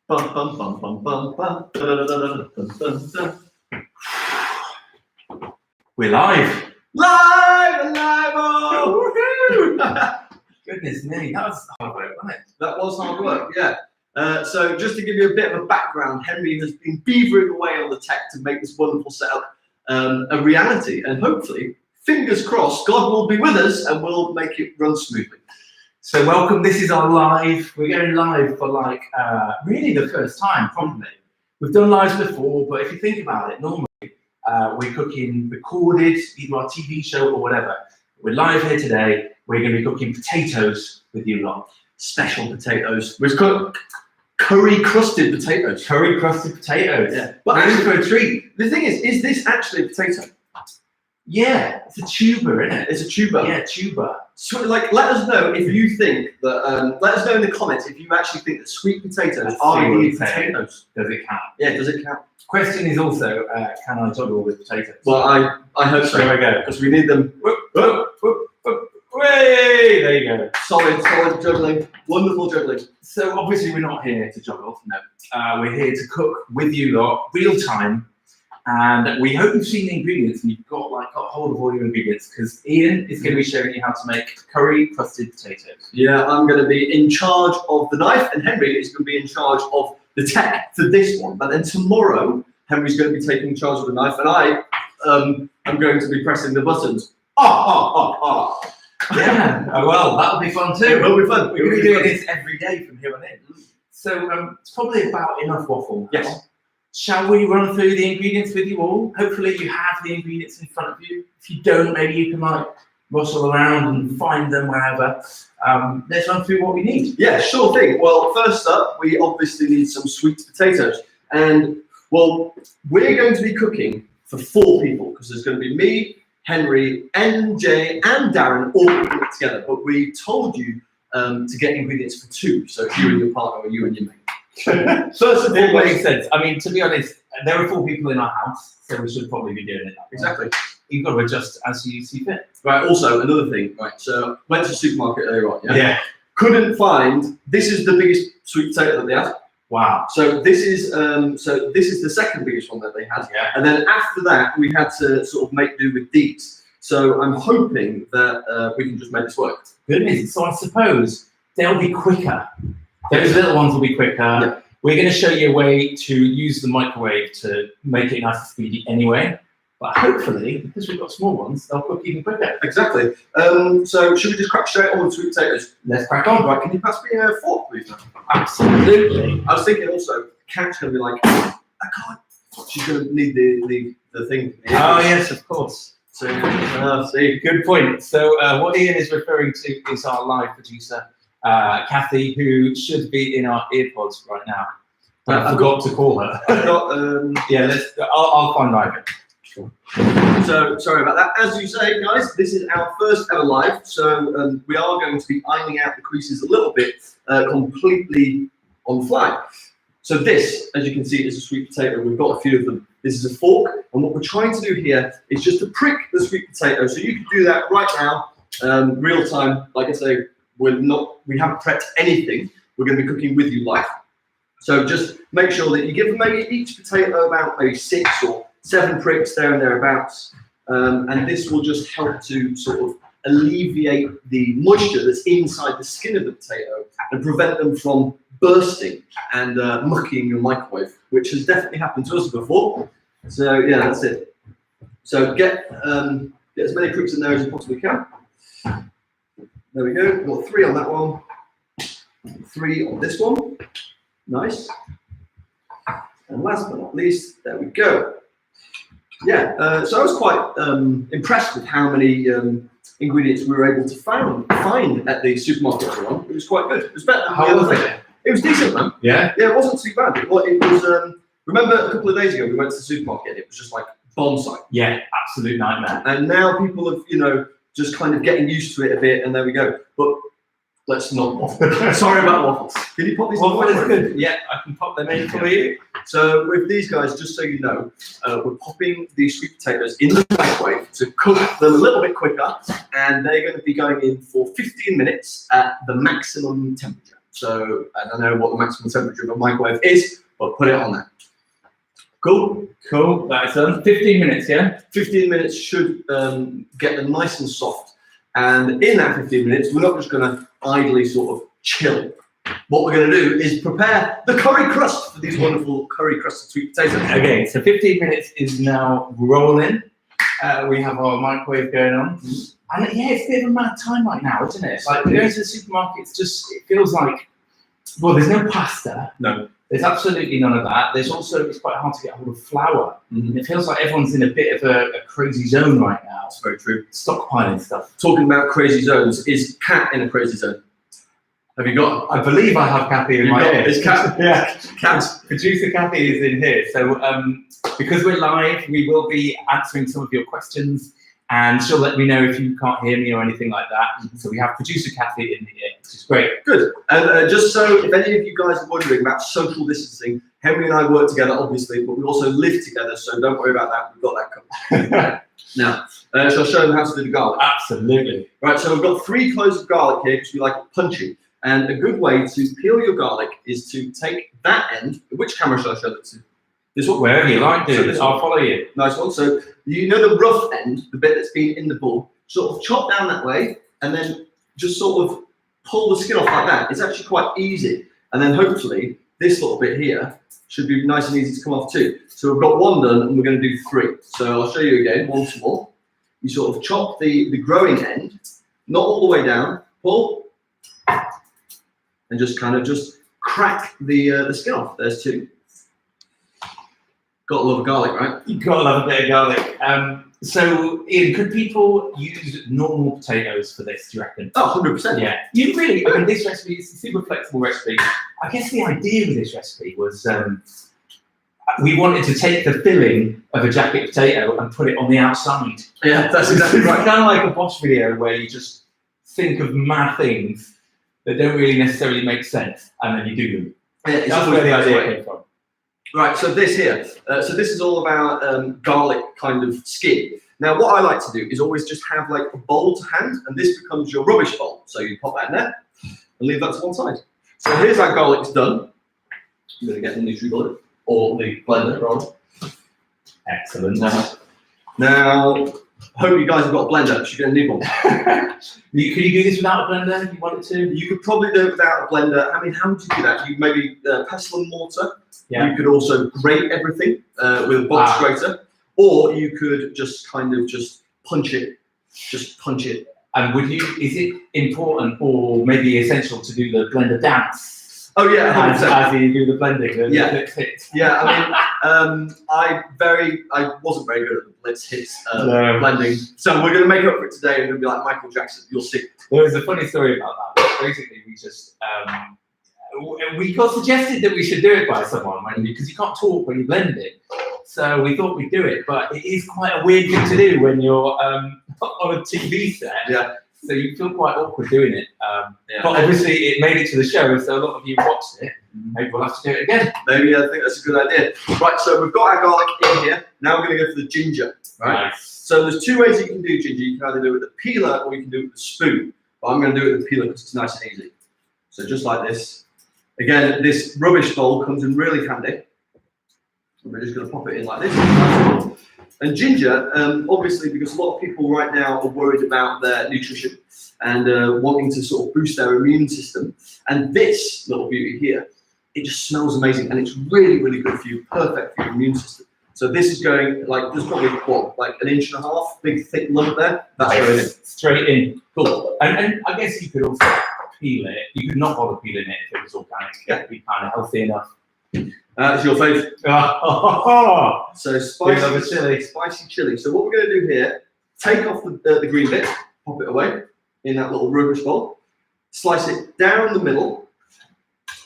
Bum, bum, bum, bum, bum, bum. We're live. Live! Oh! Woohoo! Goodness me, that was hard work, wasn't it? That was hard work, yeah. So just to give you a bit of a background, Henry has been beavering away on the tech to make this wonderful setup a reality, and hopefully, fingers crossed, God will be with us and we'll make it run smoothly. So welcome, this is our live. We're going live for really the first time, probably. We've done lives before, but if you think about it, normally we're cooking recorded, either our TV show or whatever. We're live here today. We're going to be cooking potatoes with you lot. Special potatoes. We've got curry crusted potatoes. Curry crusted potatoes. Yeah. But actually, for a treat. The thing is this actually a potato? Yeah, it's a tuber, isn't it? It's a tuber. Yeah, tuber. So, let us know if you think that. Let us know in the comments if you actually think that sweet potatoes are indeed potatoes. Does it count? Yeah, does it count? Question is also, can I juggle with potatoes? Well, I hope so. There we go. Because we need them. Whoop, whoop, whoop, whoop. Way! There you go. Solid juggling. Wonderful juggling. So obviously we're not here to juggle. No, we're here to cook with you lot, real time. And we hope you've seen the ingredients and you've got hold of all your ingredients, because Ian is going to be showing you how to make curry crusted potatoes. Yeah, I'm going to be in charge of the knife, and Henry is going to be in charge of the tech for this one. But then tomorrow, Henry's going to be taking charge of the knife, and I am going to be pressing the buttons. Yeah, well, that'll be fun too. It will be fun. We're going to be doing this every day from here on in. So it's probably about enough waffle. Yes. Shall we run through the ingredients with you all? Hopefully you have the ingredients in front of you. If you don't, maybe you can rustle around and find them wherever. Let's run through what we need. Yeah, sure thing. Well, first up, we obviously need some sweet potatoes. And, well, we're going to be cooking for 4 people, because there's going to be me, Henry, NJ, and Darren all cooking it together. But we told you to get ingredients for 2, so you and your partner, or you and your mate. First of all, it makes sense. I mean, to be honest, there are 4 people in our house, so we should probably be doing it that way. Exactly. You've got to adjust as you see fit. Right, also, another thing, right, so went to the supermarket earlier on, Yeah. Couldn't find, this is the biggest sweet potato that they had. Wow. So this is the second biggest one that they had. Yeah. And then after that, we had to sort of make do with these. So I'm hoping that we can just make this work. Goodness, so I suppose they'll be quicker. Those little ones will be quicker. Yeah. We're going to show you a way to use the microwave to make it nice and speedy anyway. But hopefully, because we've got small ones, they'll cook even quicker. Exactly. So should we just crack straight on with sweet potatoes? Let's crack on. Right, can you pass me a fork, please? Absolutely. I was thinking also, Kat's going to be like, I can't. She's going to need the thing. Oh, yes, of course. So, see. Good point. So what Ian is referring to is our live producer, Kathy, who should be in our earpods right now. But I forgot to call her. I've got, yeah, I'll find Ivan. Sure. So sorry about that. As you say, guys, this is our first ever live, so we are going to be ironing out the creases a little bit, completely on the fly. So this, as you can see, is a sweet potato. We've got a few of them. This is a fork, and what we're trying to do here is just to prick the sweet potato. So you can do that right now, real time. Like I say, we haven't prepped anything. We're going to be cooking with you live. So just make sure that you give maybe each potato about maybe 6 or 7 pricks there and thereabouts, and this will just help to sort of alleviate the moisture that's inside the skin of the potato and prevent them from bursting and mucking your microwave, which has definitely happened to us before. So yeah, that's it. So get as many pricks in there as you possibly can. There we go. We've got 3 on that one, 3 on this one. Nice. And last but not least, there we go. Yeah, so I was quite impressed with how many ingredients we were able to find at the supermarket earlier on. It was quite good. It was better than the other thing. It was decent, man. Yeah? Yeah, it wasn't too bad. It was, remember a couple of days ago, we went to the supermarket and it was just like bomb site. Yeah, absolute nightmare. And now people have, just kind of getting used to it a bit, and there we go. But let's not waffle. Sorry about waffles. Can you pop these in the Waffle is microwave? good. Yeah, I can pop them in for you. So with these guys, just so you know, we're popping these sweet potatoes in the microwave to cook them a little bit quicker, and they're going to be going in for 15 minutes at the maximum temperature. So I don't know what the maximum temperature of a microwave is, but put it on there. Cool? Cool, that's done. 15 minutes, yeah? 15 minutes should get them nice and soft. And in that 15 minutes, we're not just going to idly sort of chill. What we're going to do is prepare the curry crust for these wonderful curry crusted sweet potatoes. Okay, so 15 minutes is now rolling. We have our microwave going on. And yeah, it's a bit of a mad time right now, isn't it? Like, we're going to the supermarket, it feels like, well, there's no pasta. No. There's absolutely none of that. There's also, it's quite hard to get hold of flour. It feels like everyone's in a bit of a crazy zone right now. That's very true. Stockpiling stuff. Talking about crazy zones, is Kat in a crazy zone? Have you got? I believe I have Kathy in my ear. Is Kat? Yeah. Kat. Producer Kathy is in here. So because we're live, we will be answering some of your questions, and she'll let me know if you can't hear me or anything like that. So we have producer Kathy in here, which is great. Good. And just so if any of you guys are wondering about social distancing, Henry and I work together, obviously, but we also live together, so don't worry about that. We've got that covered. Now, shall I show them how to do the garlic? Absolutely. Right, so we've got 3 cloves of garlic here because we like it punchy. And a good way to peel your garlic is to take that end. Which camera shall I show that to? This one? Wherever you like, dude. So I'll follow you. Nice one. So you know the rough end, the bit that's been in the bowl, sort of chop down that way and then just sort of pull the skin off like that. It's actually quite easy. And then hopefully this little bit here should be nice and easy to come off too. So we've got 1 done and we're going to do 3. So I'll show you again once more. You sort of chop the growing end, not all the way down, pull, and just kind of just crack the skin off. There's 2. Got a lot of garlic, right? You've got to love a bit of garlic. So, Ian, could people use normal potatoes for this, do you reckon? Oh, 100%. Yeah. You really, I mean, this recipe is a super flexible recipe. I guess the idea with this recipe was we wanted to take the filling of a jacket potato and put it on the outside. Yeah, that's exactly right. It's kind of like a BOSH video where you just think of mad things that don't really necessarily make sense, and then you do them. Yeah, that's where the idea came from. Right, so this here, so this is all about garlic kind of skin. Now, what I like to do is always just have like a bowl to hand, and this becomes your rubbish bowl. So you pop that in there and leave that to one side. So here's our garlic's done. I'm going to get the NutriBullet or the blender rather. Excellent. Now, hope you guys have got a blender, because you're going to need one. Could you do this without a blender if you wanted to? You could probably do it without a blender. I mean, how would you do that? You maybe pestle and mortar. Yeah. You could also grate everything with a box grater, or you could just kind of just punch it. And is it important or maybe essential to do the blender dance? Oh yeah, as you do the blending. Yeah, I mean, I wasn't very good at the blitz hits blending, so we're going to make up for it today. And we're going to be like Michael Jackson. You'll see. There was a funny story about that. Basically, we just we got suggested that we should do it by someone because you can't talk when you're blending. So we thought we'd do it, but it is quite a weird thing to do when you're on a TV set. Yeah. So you feel quite awkward doing it. But obviously it made it to the show, so a lot of you watched it. Maybe we'll have to do it again. Maybe, I think that's a good idea. Right, so we've got our garlic in here. Now we're going to go for the ginger. Right. Nice. So there's 2 ways you can do ginger. You can either do it with a peeler or you can do it with a spoon. But I'm going to do it with a peeler because it's nice and easy. So just like this. Again, this rubbish bowl comes in really handy. We're just going to pop it in like this. And ginger, obviously, because a lot of people right now are worried about their nutrition and wanting to sort of boost their immune system. And this little beauty here, it just smells amazing, and it's really, really good for you, perfect for your immune system. So this is going like there's probably like 1.5 inches, big thick lump there. That's going in. Straight in. Cool. And I guess you could also peel it. You could not bother peeling it if it was organic. It'd be kind of healthy enough. It's your favourite. So spicy chili. So what we're going to do here, take off the green bit, pop it away in that little rubbish bowl, slice it down the middle,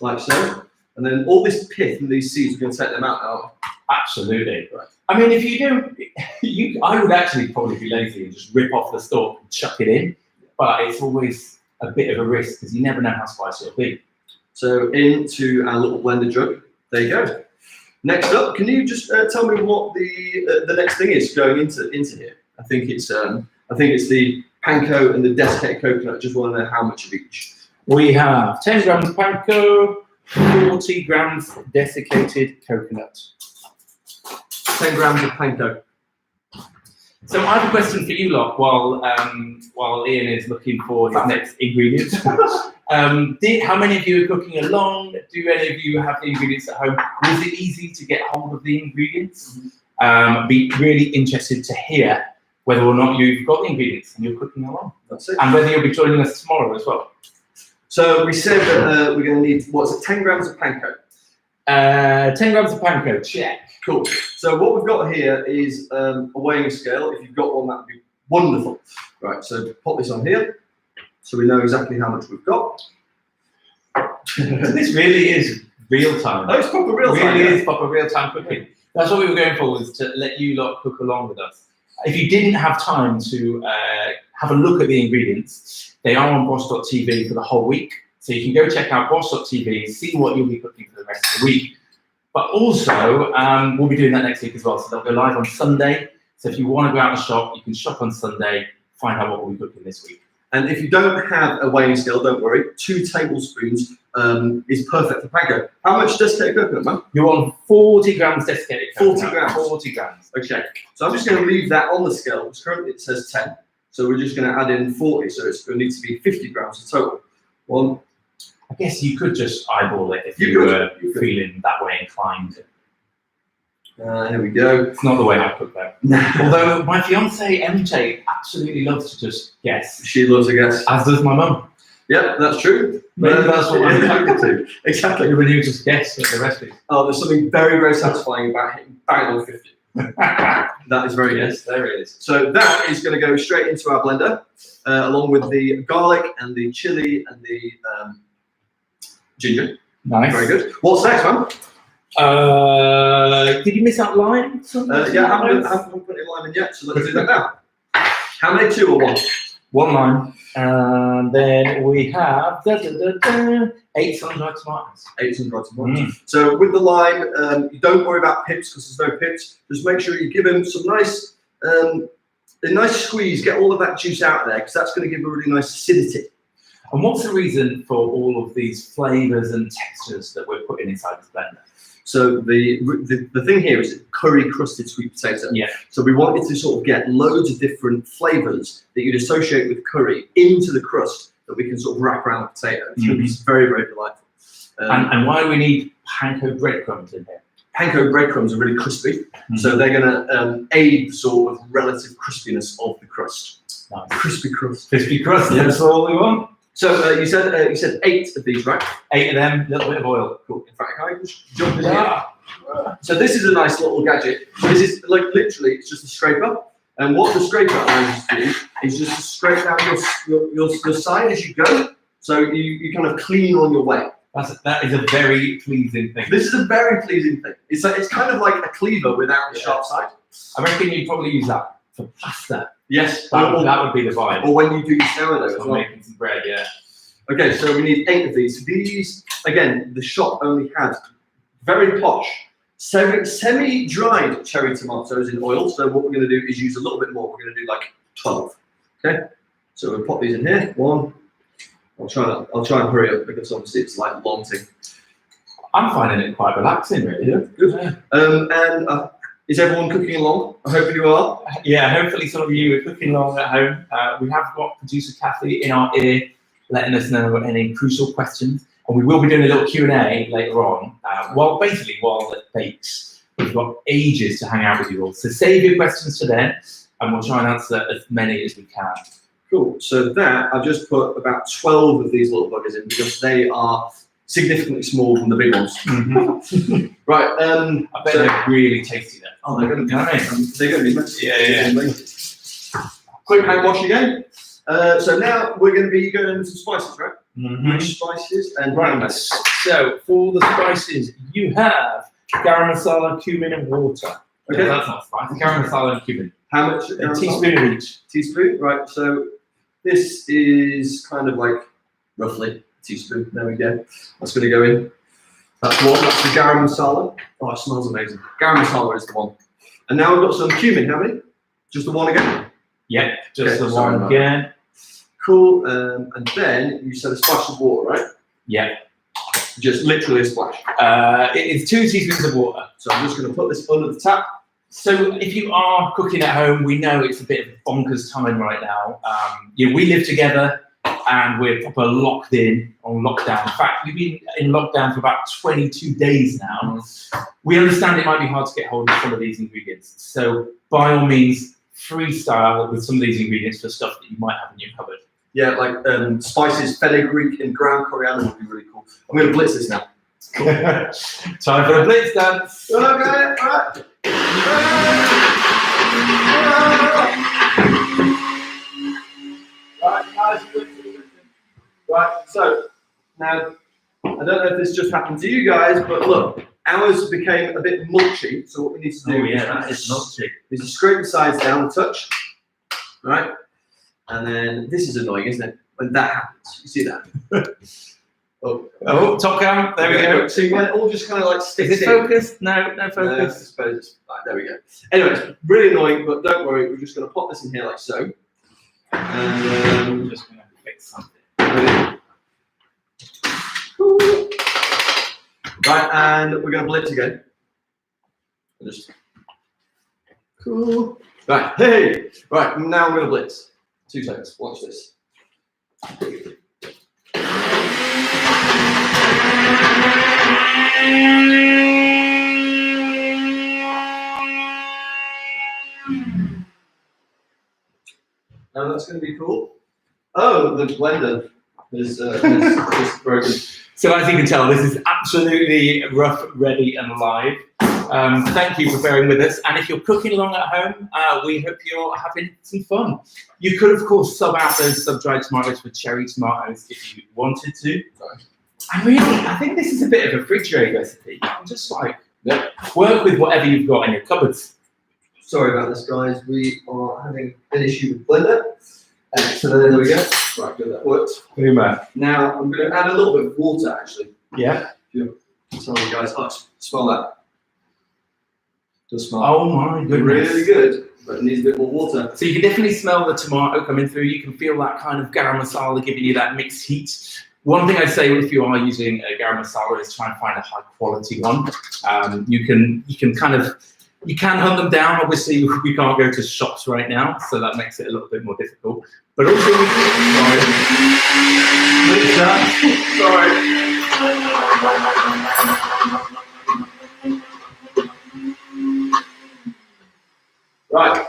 like so, and then all this pith and these seeds, we're going to take them out now. Absolutely. Right. I mean, if you do, I would actually probably be lazy and just rip off the stalk and chuck it in, but it's always a bit of a risk because you never know how spicy it'll be. So into our little blender jug. There you go. Next up, can you just tell me what the next thing is going into here? I think it's the panko and the desiccated coconut. Just want to know how much of each. We have 10 grams panko, 40 grams desiccated coconut. 10 grams of panko. So I have a question for you lot while Ian is looking for his next ingredient. How many of you are cooking along? Do any of you have the ingredients at home? Was it easy to get hold of the ingredients? Be really interested to hear whether or not you've got the ingredients and you're cooking along. That's it. And whether you'll be joining us tomorrow as well. So we said that we're going to need, what's it, 10 grams of panko? 10 grams of panko, check. Cool. So what we've got here is a weighing scale. If you've got one, that would be wonderful. Right, so pop this on here so we know exactly how much we've got. This really is real time. Oh, it's proper real time. Really is proper real time cooking. That's what we were going for, was to let you lot cook along with us. If you didn't have time to have a look at the ingredients, they are on BOSH.tv for the whole week. So you can go check out BOSH.tv, see what you'll be cooking for the rest of the week. But also, we'll be doing that next week as well. So they'll go live on Sunday. So if you want to go out and shop, you can shop on Sunday, find out what we'll be cooking this week. And if you don't have a weighing scale, don't worry. 2 tablespoons is perfect for panko. How much desiccated coconut, man? You're on 40 grams desiccated coconut. 40 grams. 40 grams. Okay. So I'm just going to leave that on the scale, because currently it says 10. So we're just going to add in 40. So it's going to need to be 50 grams in total. One. I guess you could just eyeball it if you were feeling that way inclined. Here we go. It's not the way I cook though. Although my fiance MJ absolutely loves to just guess. She loves a guess. As does my mum. Yep, that's true. Maybe that's what I'm attracted to. Exactly. When you just guess at the recipe. Oh, there's something very, very satisfying about hitting bang on 50. That is very good. Yes, there it is. So that is going to go straight into our blender, along with the garlic and the chili and the ginger. Nice. Very good. What's next, man? Did you miss out lime? Yeah, I haven't put any lime in yet, so let's do that now. How many? 2 or 1? 1 lime. And then we have 8 sun-dried tomatoes. 8 sun-dried tomatoes. So with the lime, you don't worry about pips because there's no pips. Just make sure you give them some nice, a nice squeeze. Get all of that juice out there because that's going to give a really nice acidity. And what's the reason for all of these flavors and textures that we're putting inside this blender? So the thing here is curry crusted sweet potato. Yeah. So we wanted to sort of get loads of different flavors that you'd associate with curry into the crust that we can sort of wrap around the potato. It's going to be very, very delightful. And why do we need panko breadcrumbs in here? Panko breadcrumbs are really crispy, so they're going to aid the sort of relative crispiness of the crust. Nice. Crispy crust. Crispy crust, that's all we want. So you said 8 of these, right? 8 of them, a little bit of oil. Cool. In fact, can I just jump in here? So this is a nice little gadget. This is like literally, it's just a scraper. And what the scraper allows you to do is just to scrape down your side as you go. So you kind of clean on your way. That is a very pleasing thing. This is a very pleasing thing. It's kind of like a cleaver without the sharp side. I reckon you'd probably use that for pasta. Yes, that would be the vibe. Or when you do your sourdough as well. Making some bread, yeah. Okay, so we need 8 of these. These, again, the shop only had very posh, semi-dried cherry tomatoes in oil. So what we're going to do is use a little bit more. We're going to do like 12. Okay, so we'll pop these in here. 1. I'll try and hurry up because obviously it's like a long thing. I'm finding it quite relaxing, really. Yeah, good. And is everyone cooking along? I hope you are. Yeah, hopefully some of you are cooking along at home. We have got producer Kathy in our ear, letting us know any crucial questions. And we will be doing a little Q&A later on, while it bakes. We've got ages to hang out with you all. So save your questions to then, and we'll try and answer as many as we can. Cool. So that, I've just put about 12 of these little buggers in because they are significantly smaller than the big ones. Right. I bet they're really tasty then. Oh, they're going to be. They're going to be messy. Yeah. Quick hand wash again. So now we're going to be going into some spices, right? Which spices and right. So for the spices, you have garam masala, cumin, and water. Okay. That's not spice. Garam masala and cumin. How much? A teaspoon of each. Teaspoon, right? So this is kind of like roughly a teaspoon. There we go. That's going to go in. That's one. That's the garam masala. Oh, it smells amazing. Garam masala is the one. And now we've got some cumin. How many? Just the one again? Yep, just okay, the one again. Cool. And then you said a splash of water, right? Yeah. Just literally a splash. It is 2 teaspoons of water. So I'm just going to put this under the tap. So if you are cooking at home, we know it's a bit of a bonkers time right now. We live together and we're proper locked in on lockdown. In fact, we've been in lockdown for about 22 days now. We understand it might be hard to get hold of some of these ingredients. So by all means, freestyle with some of these ingredients for stuff that you might have in your cupboard. Yeah, like spices, fenugreek and ground coriander would be really cool. I'm going to blitz this now. Time for a blitz dance. Okay, all right. Right, so now I don't know if this just happened to you guys, but look, ours became a bit mulchy. So what we need to do is mulchy. Is to scrape the sides down a touch, right? And then this is annoying, isn't it? When that happens, you see that? Oh, top cam. There we go. So when it all just kind of like sticks Is it focused? No, no focus. I suppose it's, right, there we go. Anyway, it's really annoying, but don't worry. We're just going to pop this in here like so. And I'm just going to fix something. Right, and we're going to blitz again. Just cool. Right, hey, right. Now we're going to blitz. 2 seconds. Watch this. Now that's going to be cool. Oh, the blender is broken. So as you can tell, this is absolutely rough, ready, and live. Thank you for bearing with us. And if you're cooking along at home, we hope you're having some fun. You could, of course, sub out those sub-dried tomatoes for cherry tomatoes if you wanted to. And really, I think this is a bit of a refrigerator recipe. You can just work with whatever you've got in your cupboards. Sorry about this, guys. We are having an issue with blender. So there we go. Right, good, that worked. Now I'm going to add a little bit of water, actually. Yeah. Sorry, guys. Oh, smell that. Does smell. Oh my goodness. Really good, but it needs a bit more water. So you can definitely smell the tomato coming through. You can feel that kind of garam masala giving you that mixed heat. One thing I say if you are using a garam masala is try and find a high quality one. You can hunt them down. Obviously, we can't go to shops right now, so that makes it a little bit more difficult. But also, Right.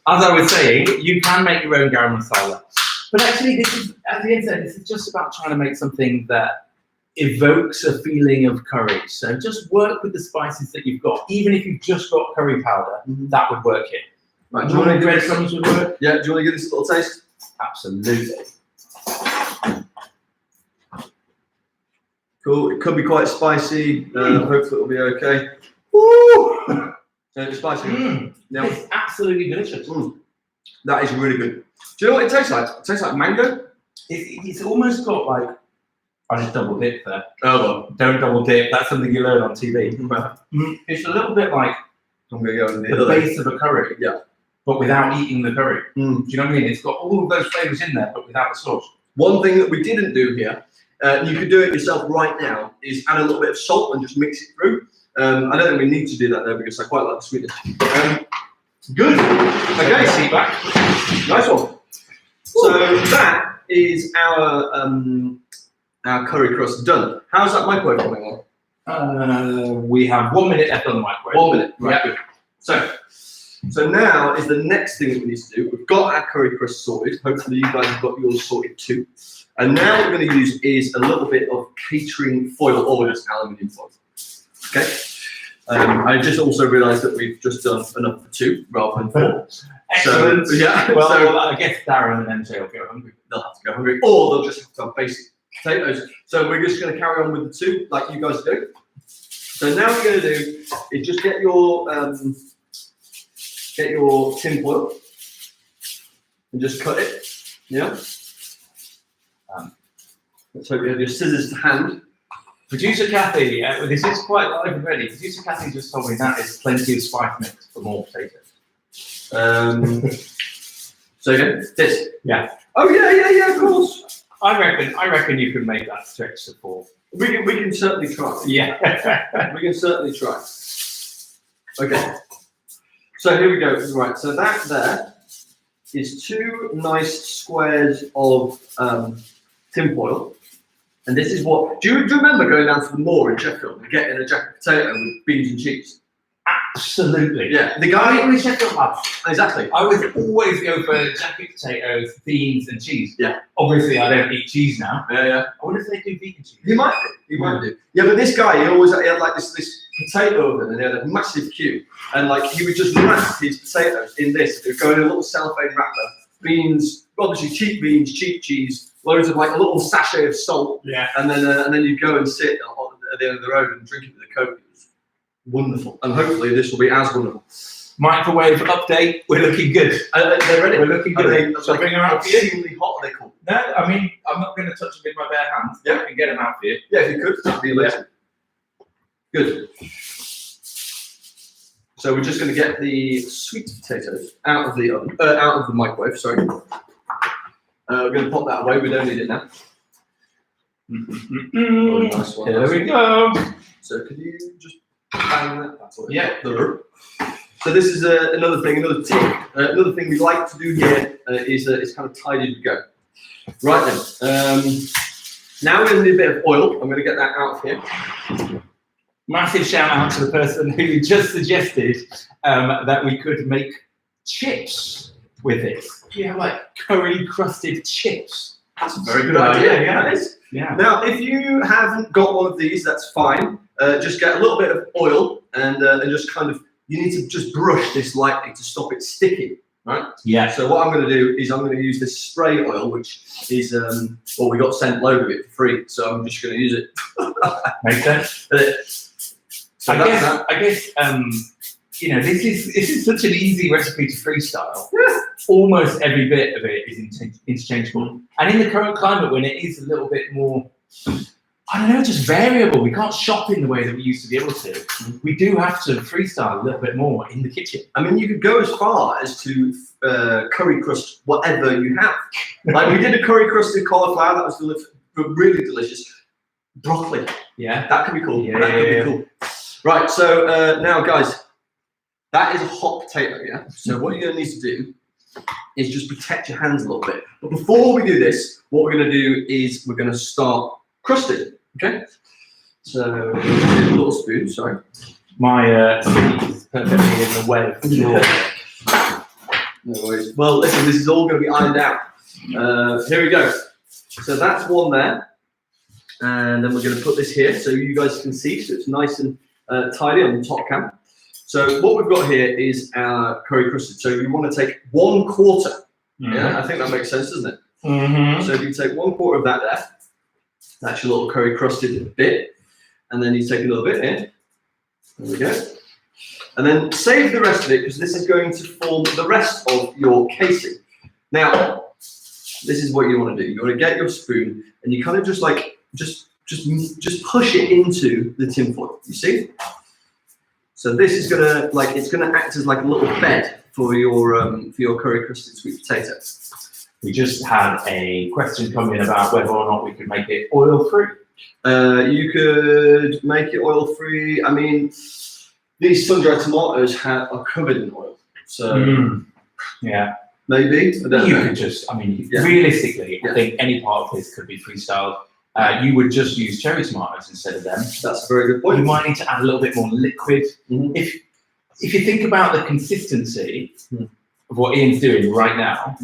As I was saying, you can make your own garam masala. But actually, this is, as Ian said, this is just about trying to make something that evokes a feeling of curry. So just work with the spices that you've got. Even if you've just got curry powder, that would work here. Right, do you want to breadcrumbs would work? Yeah, do you want to give this a little taste? Absolutely. Cool. It could be quite spicy. Hopefully it'll be okay. Woo! It's spicy. Now, it's absolutely delicious. That is really good. Do you know what it tastes like? It tastes like mango. It's almost got like, I just double dip there. Oh, well. Don't double dip. That's something you learn on TV. It's a little bit like I'm going to go in the base of a curry. Yeah. But without eating the curry. Do you know what I mean? It's got all of those flavors in there, but without the sauce. One thing that we didn't do here, you could do it yourself right now, is add a little bit of salt and just mix it through. I don't think we need to do that though because I quite like the sweetness. Good. Okay, see back. Nice one. So that is our curry crust done. How's that microwave coming on? We have 1 minute left on the microwave. 1 minute. Right. Yeah. So now is the next thing that we need to do. We've got our curry crust sorted. Hopefully you guys have got yours sorted too. And now what we're going to use is a little bit of catering foil or just aluminium foil. Okay. I just also realised that we've just done enough for 2 rather than 4. Excellent. So, yeah. Well, I guess Darren and MJ will go hungry. They'll have to go hungry, or they'll just have to have basic potatoes. So we're just going to carry on with the 2, like you guys do. So now what we're going to do is just get your tin foil and just cut it. Yeah. Let's hope you have your scissors to hand. Producer Kathy, this is quite live and ready. Producer Kathy just told me that is plenty of spice mix for more potatoes. So again, this. Yeah. Oh yeah, of course. I reckon you could make that stretch to 4. We can certainly try. Yeah. We can certainly try. Okay. So here we go. Right. So that there is 2 nice squares of tinfoil. And this is what, do you remember going down to the moor in Sheffield and getting a jacket potato with beans and cheese? Absolutely. Yeah, the I guy. mean, with Sheffield pubs, Exactly. I would always go for jacket potatoes, beans, and cheese. Yeah. Obviously, I don't eat cheese now. Yeah. I wonder if they do vegan cheese. He might do. He might do. Yeah, but this guy, he had like this potato oven, and he had a massive queue, and like he would just wrap his potatoes in this. It would go in a little cellophane wrapper, beans, obviously cheap beans, cheap cheese, loads of like a little sachet of salt. Yeah. And then you go and sit at the end of the road and drink it with a Coke. It was wonderful, and hopefully this will be as wonderful. Microwave update. We're looking good. They're ready. We're looking good. Shall I bring them out for you? Extremely hot, are they called? No, I mean, I'm not going to touch them with my bare hands. Yeah. I can get them out for you. Yeah, if you could, that'd be amazing. Good. So we're just going to get the sweet potatoes out of the oven, out of the microwave. Sorry. We're going to pop that away. We don't need it now. Oh, nice one. There we go. So could you just bang that? That's what Yeah. So this is another thing, another tip. Another thing we like to do here is kind of tidy to go. Right then. Now we're going to need a bit of oil. I'm going to get that out of here. Massive shout out to the person who just suggested that we could make chips with this. You have like curry crusted chips. That's a very good idea. Yeah. That is. Yeah. Now, if you haven't got one of these, that's fine. Just get a little bit of oil and just kind of, you need to just brush this lightly to stop it sticking, right? Yeah. So what I'm going to do is I'm going to use this spray oil, which is, well, we got sent load of it for free, so I'm just going to use it. Makes sense. So I guess you know, this is such an easy recipe to freestyle. Yeah. Almost every bit of it is interchangeable. And in the current climate, when it is a little bit more, I don't know, just variable. We can't shop in the way that we used to be able to. We do have to freestyle a little bit more in the kitchen. I mean, you could go as far as to curry crust whatever you have. Like we did a curry crusted cauliflower, that was really delicious. Broccoli, Yeah. that could be cool. Yeah, that could yeah, be cool. Right, so now guys, that is a hot potato, yeah? So what you're gonna need to do is just protect your hands a little bit. But before we do this, what we're gonna do is we're gonna start crusting, okay? So, a little spoon, sorry. My spoon is perfectly in the way of the floor. No worries. Well, listen, this is all gonna be ironed out. Here we go. So that's one there. And then we're gonna put this here so you guys can see, so it's nice and tidy on the top cam. So what we've got here is our curry crusted. So you want to take 1/4. Mm-hmm. Yeah, I think that makes sense, doesn't it? Mm-hmm. So if you take 1/4 of that there, that's your little curry crusted bit, and then you take a little bit in. There we go. And then save the rest of it because this is going to form the rest of your casing. Now, this is what you want to do. You want to get your spoon and you kind of just like just push it into the tinfoil. You see? So this is gonna it's gonna act as like a little bed for your curry crusted sweet potato. We just had a question come in about whether or not we could make it oil free. You could make it oil free. I mean, these sun-dried tomatoes are covered in oil, so yeah, maybe. I don't know. Could just, I mean, realistically, I think any part of this could be freestyled. You would just use cherry tomatoes instead of them. That's a very good point. You might need to add a little bit more liquid. Mm-hmm. If you think about the consistency of what Ian's doing right now,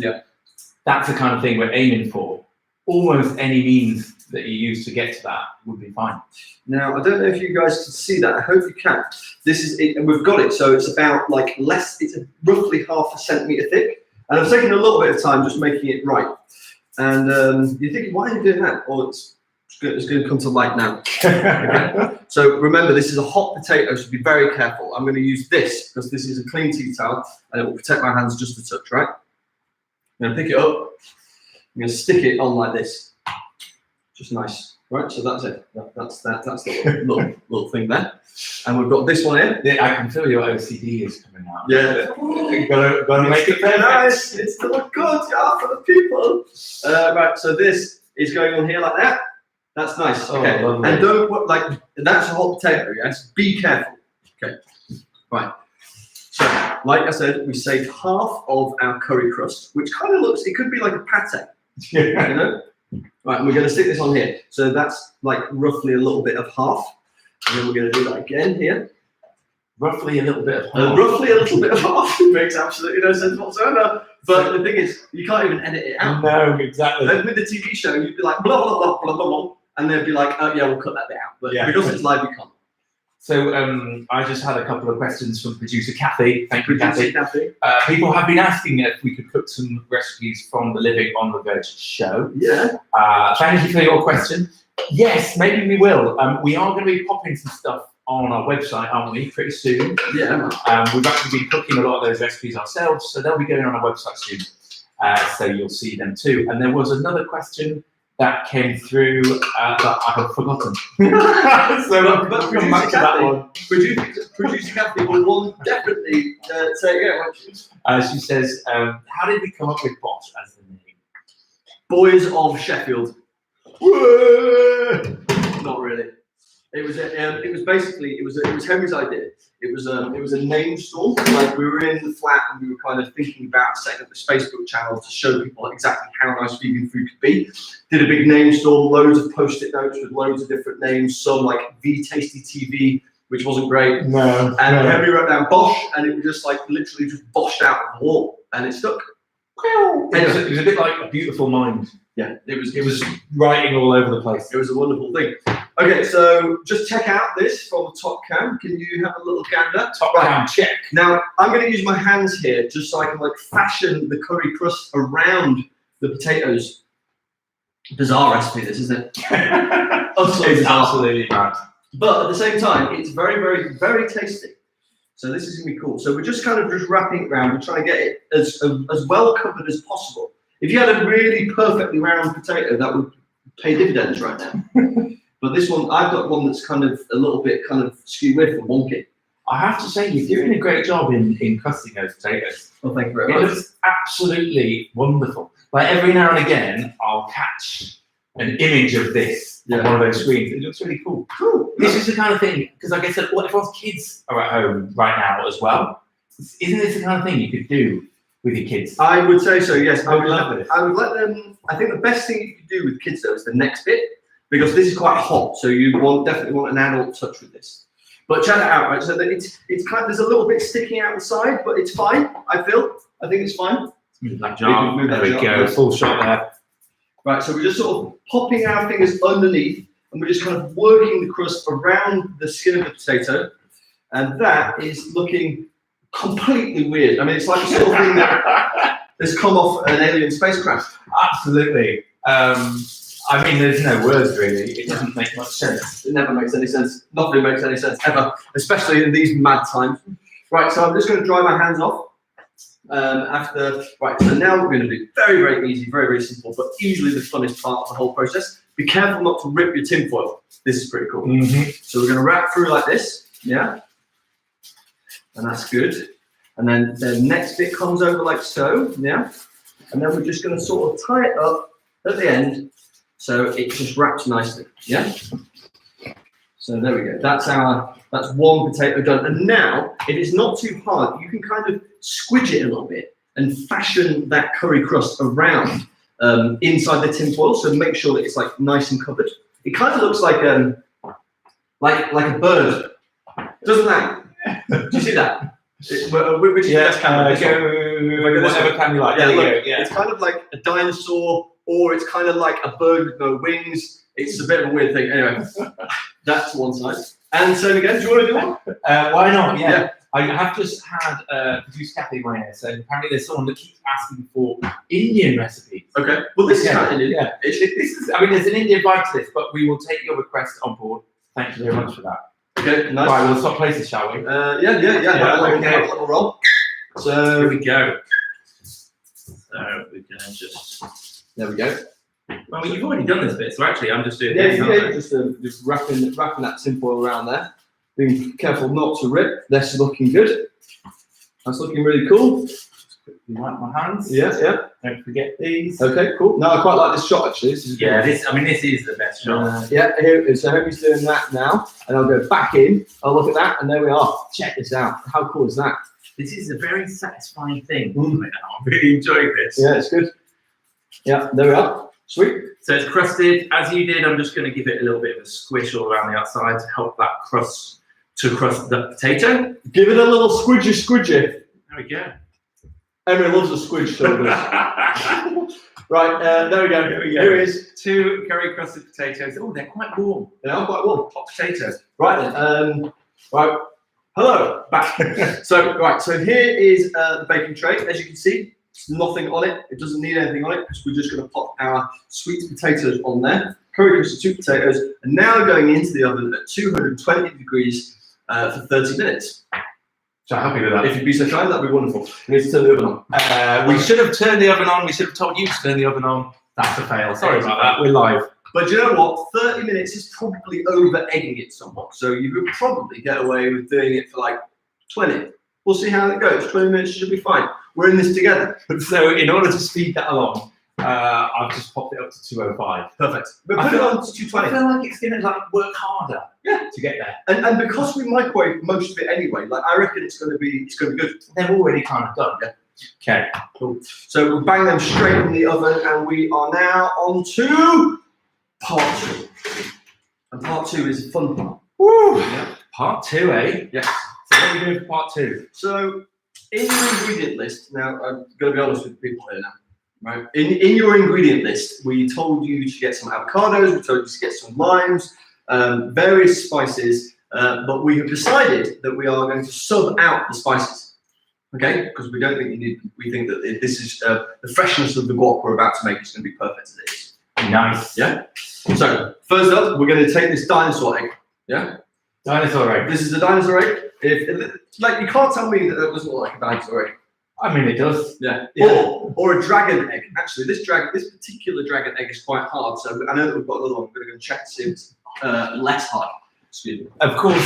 that's the kind of thing we're aiming for. Almost any means that you use to get to that would be fine. Now, I don't know if you guys can see that. I hope you can. This is it, and we've got it. So it's about it's roughly 1/2 centimeter thick. And I've taken a little bit of time just making it right. And you're thinking, why are you doing that? Well, it's going to come to light now. Okay. So remember, this is a hot potato, so be very careful. I'm going to use this because this is a clean tea towel and it will protect my hands just a touch, right? I'm going to pick it up. I'm going to stick it on like this. Just nice. Right, so that's it. That's the little thing there. And we've got this one here. Yeah, I can feel your OCD is coming out. Yeah. Gotta make it perfect. Nice. It's to look good, yeah, for the people. Right, so this is going on here like that. That's nice. Oh, Okay. lovely. And don't put, like, that's a hot potato, yes? Be careful. Okay. Right. So, like I said, we saved half of our curry crust, which kind of looks, it could be like a pate, you know? Right, and we're going to stick this on here. So that's like roughly a little bit of half. And then we're going to do that again here. Roughly a little bit of half. Roughly a little bit of half. It makes absolutely no sense whatsoever. But the thing is, you can't even edit it out. No, exactly. Then with the TV show, you'd be like, blah, blah, blah, blah, blah, blah. And they'd be like, oh, yeah, we'll cut that bit out. But because it's live, you can't. So I just had a couple of questions from producer Kathy. Thank you, Kathy. Kathy. People have been asking if we could cook some recipes from the Living on the Veg show. Yeah. Thank you for your question. Yes, maybe we will. We are going to be popping some stuff on our website, aren't we, pretty soon? Yeah. We've actually been cooking a lot of those recipes ourselves, so they'll be going on our website soon. So you'll see them too. And there was another question that came through that I have forgotten. So but come back to that one. Producer Kathy will definitely say, yeah, won't she? She says, how did we come up with BOSH as the name? Boys of Sheffield. Not really. It was basically Henry's idea. It was a name storm. Like we were in the flat and we were kind of thinking about setting up this Facebook channel to show people exactly how nice vegan food could be. Did a big name storm, loads of post-it notes with loads of different names. Some like V Tasty TV, which wasn't great. No. And Henry wrote down BOSH, and it was just like literally just boshed out of the wall, and it stuck. It was a bit like A Beautiful Mind. Yeah, it was writing all over the place. It was a wonderful thing. Okay, so just check out this from the top cam. Can you have a little gander? Top cam, check. Now, I'm going to use my hands here just so I can like fashion the curry crust around the potatoes. Bizarre recipe, this, isn't it? It's absolutely mad. But at the same time, it's very, very, very tasty. So this is going to be cool. So we're just kind of just wrapping it around. We're trying to get it as well covered as possible. If you had a really perfectly round potato, that would pay dividends right now. But this one, I've got one that's kind of a little bit kind of skew-whiff and wonky. I have to say, you're doing a great job in crusting those potatoes. Well, thank you very It much. looks absolutely wonderful. Like every now and again, I'll catch an image of this on one of those screens. It looks really cool. Cool. This is the kind of thing, because like I said, what if our kids are at home right now as well? Isn't this the kind of thing you could do with your kids? I would say so, yes. I would love this. I would let them, I think the best thing you could do with kids though is the next bit, because this is quite hot, so you definitely want an adult touch with this. But check it out, right? So that it's kind of, there's a little bit sticking out the side, but it's fine, I think it's fine. Move that jar. Move that There we jar. go, full shot there. Right, so we're just sort of popping our fingers underneath, and we're just kind of working the crust around the skin of the potato, and that is looking completely weird. I mean, it's like a sort of thing that has come off an alien spacecraft. Absolutely. I mean, there's no words really. It doesn't make much sense. It never makes any sense. Nothing makes any sense ever, especially in these mad times. Right, so I'm just going to dry my hands off. Right, so now what we're going to do, very, very easy, very, very simple, but easily the funnest part of the whole process. Be careful not to rip your tin foil. This is pretty cool. Mm-hmm. So we're going to wrap through like this, yeah? And that's good. And then the next bit comes over like so, yeah? And then we're just going to sort of tie it up at the end so it just wraps nicely, yeah? So there we go. That's one potato done. And now, if it's not too hard, you can kind of squidge it a little bit and fashion that curry crust around inside the tin foil. So make sure that it's like nice and covered. It kind of looks like a bird, doesn't that? Do you see that? Which is the best camera? Whatever can you like. Yeah, There you go. it's kind of like a dinosaur, or it's kind of like a bird with no wings. It's a bit of a weird thing. Anyway, that's one side. And same again. Do you want to do one? Why not? Yeah. I have just had producer Kathy in my ear, so apparently there's someone that keeps asking for Indian recipes. Okay. Well, this is kind of Indian. Yeah. This is. I mean, there's an Indian vibe to this, but we will take your request on board. Thank you very much for that. Okay. Nice. Right, we'll swap places, shall we? Yeah. Yeah, Have okay. a little roll. So Here we go. So we're gonna just. There we go. Well, you've already done this bit, so actually I'm just doing just wrapping that tinfoil around there. Being careful not to rip. That's looking good. That's looking really cool. Wipe my hands. Yeah. Don't forget these. Okay, cool. No, I quite like this shot actually. This is good. This is the best shot. Yeah, here it is. So Henry's doing that now, and I'll go back in. I'll look at that, and there we are. Check this out. How cool is that? This is a very satisfying thing. I'm really enjoying this. Yeah, it's good. Yeah, there we are. Sweet. So it's crusted. As you did, I'm just going to give it a little bit of a squish all around the outside to help that crust the potato. Give it a little squidgy. There we go. Henry loves a squidge, so does. Right, there we go. Here it is. 2 curry crusted potatoes. Oh, they're quite warm. They are quite warm. Hot potatoes. Right then. Right. Hello. Back. So here is the baking tray. As you can see, there's nothing on it. It doesn't need anything on it because we're just going to pop our sweet potatoes on there. Curry crusted sweet potatoes, and now going into the oven at 220 degrees for 30 minutes. So happy with that. If you'd be so kind, that'd be wonderful. We need to turn the oven on. We should have turned the oven on. We should have told you to turn the oven on. That's a fail. Sorry about that. We're live. But you know what? 30 minutes is probably over egging it somewhat. So you could probably get away with doing it for like 20. We'll see how it goes. 20 minutes should be fine. We're in this together. So in order to speed that along, I've just popped it up to 205. Perfect. But put it on to 220. I feel like it's going to work harder. To get there. And because we microwave most of it anyway, like I reckon it's going to be good. They're already kind of done. Okay. Cool. So we'll bang them straight in the oven, and we are now on to part 2. And part 2 is the fun part. Woo! Yeah. Part 2, eh? Yes. So what are we doing for part 2? So in your ingredient list, now I'm going to be honest with people here now. Right. In your ingredient list, we told you to get some avocados, we told you to get some limes, various spices, but we have decided that we are going to sub out the spices, okay? Because we don't think you need them. We think that this is the freshness of the guac we're about to make is going to be perfect as it is. Nice. Yeah. So first up, we're going to take this dinosaur egg. Yeah. Dinosaur egg. This is a dinosaur egg. Like you can't tell me that it doesn't look like a dinosaur egg. I mean, it does. Yeah. Or a dragon egg. Actually, this particular dragon egg is quite hard. So I know that we've got another one. We're going to go check to see if it's less hard. Excuse me. Of course,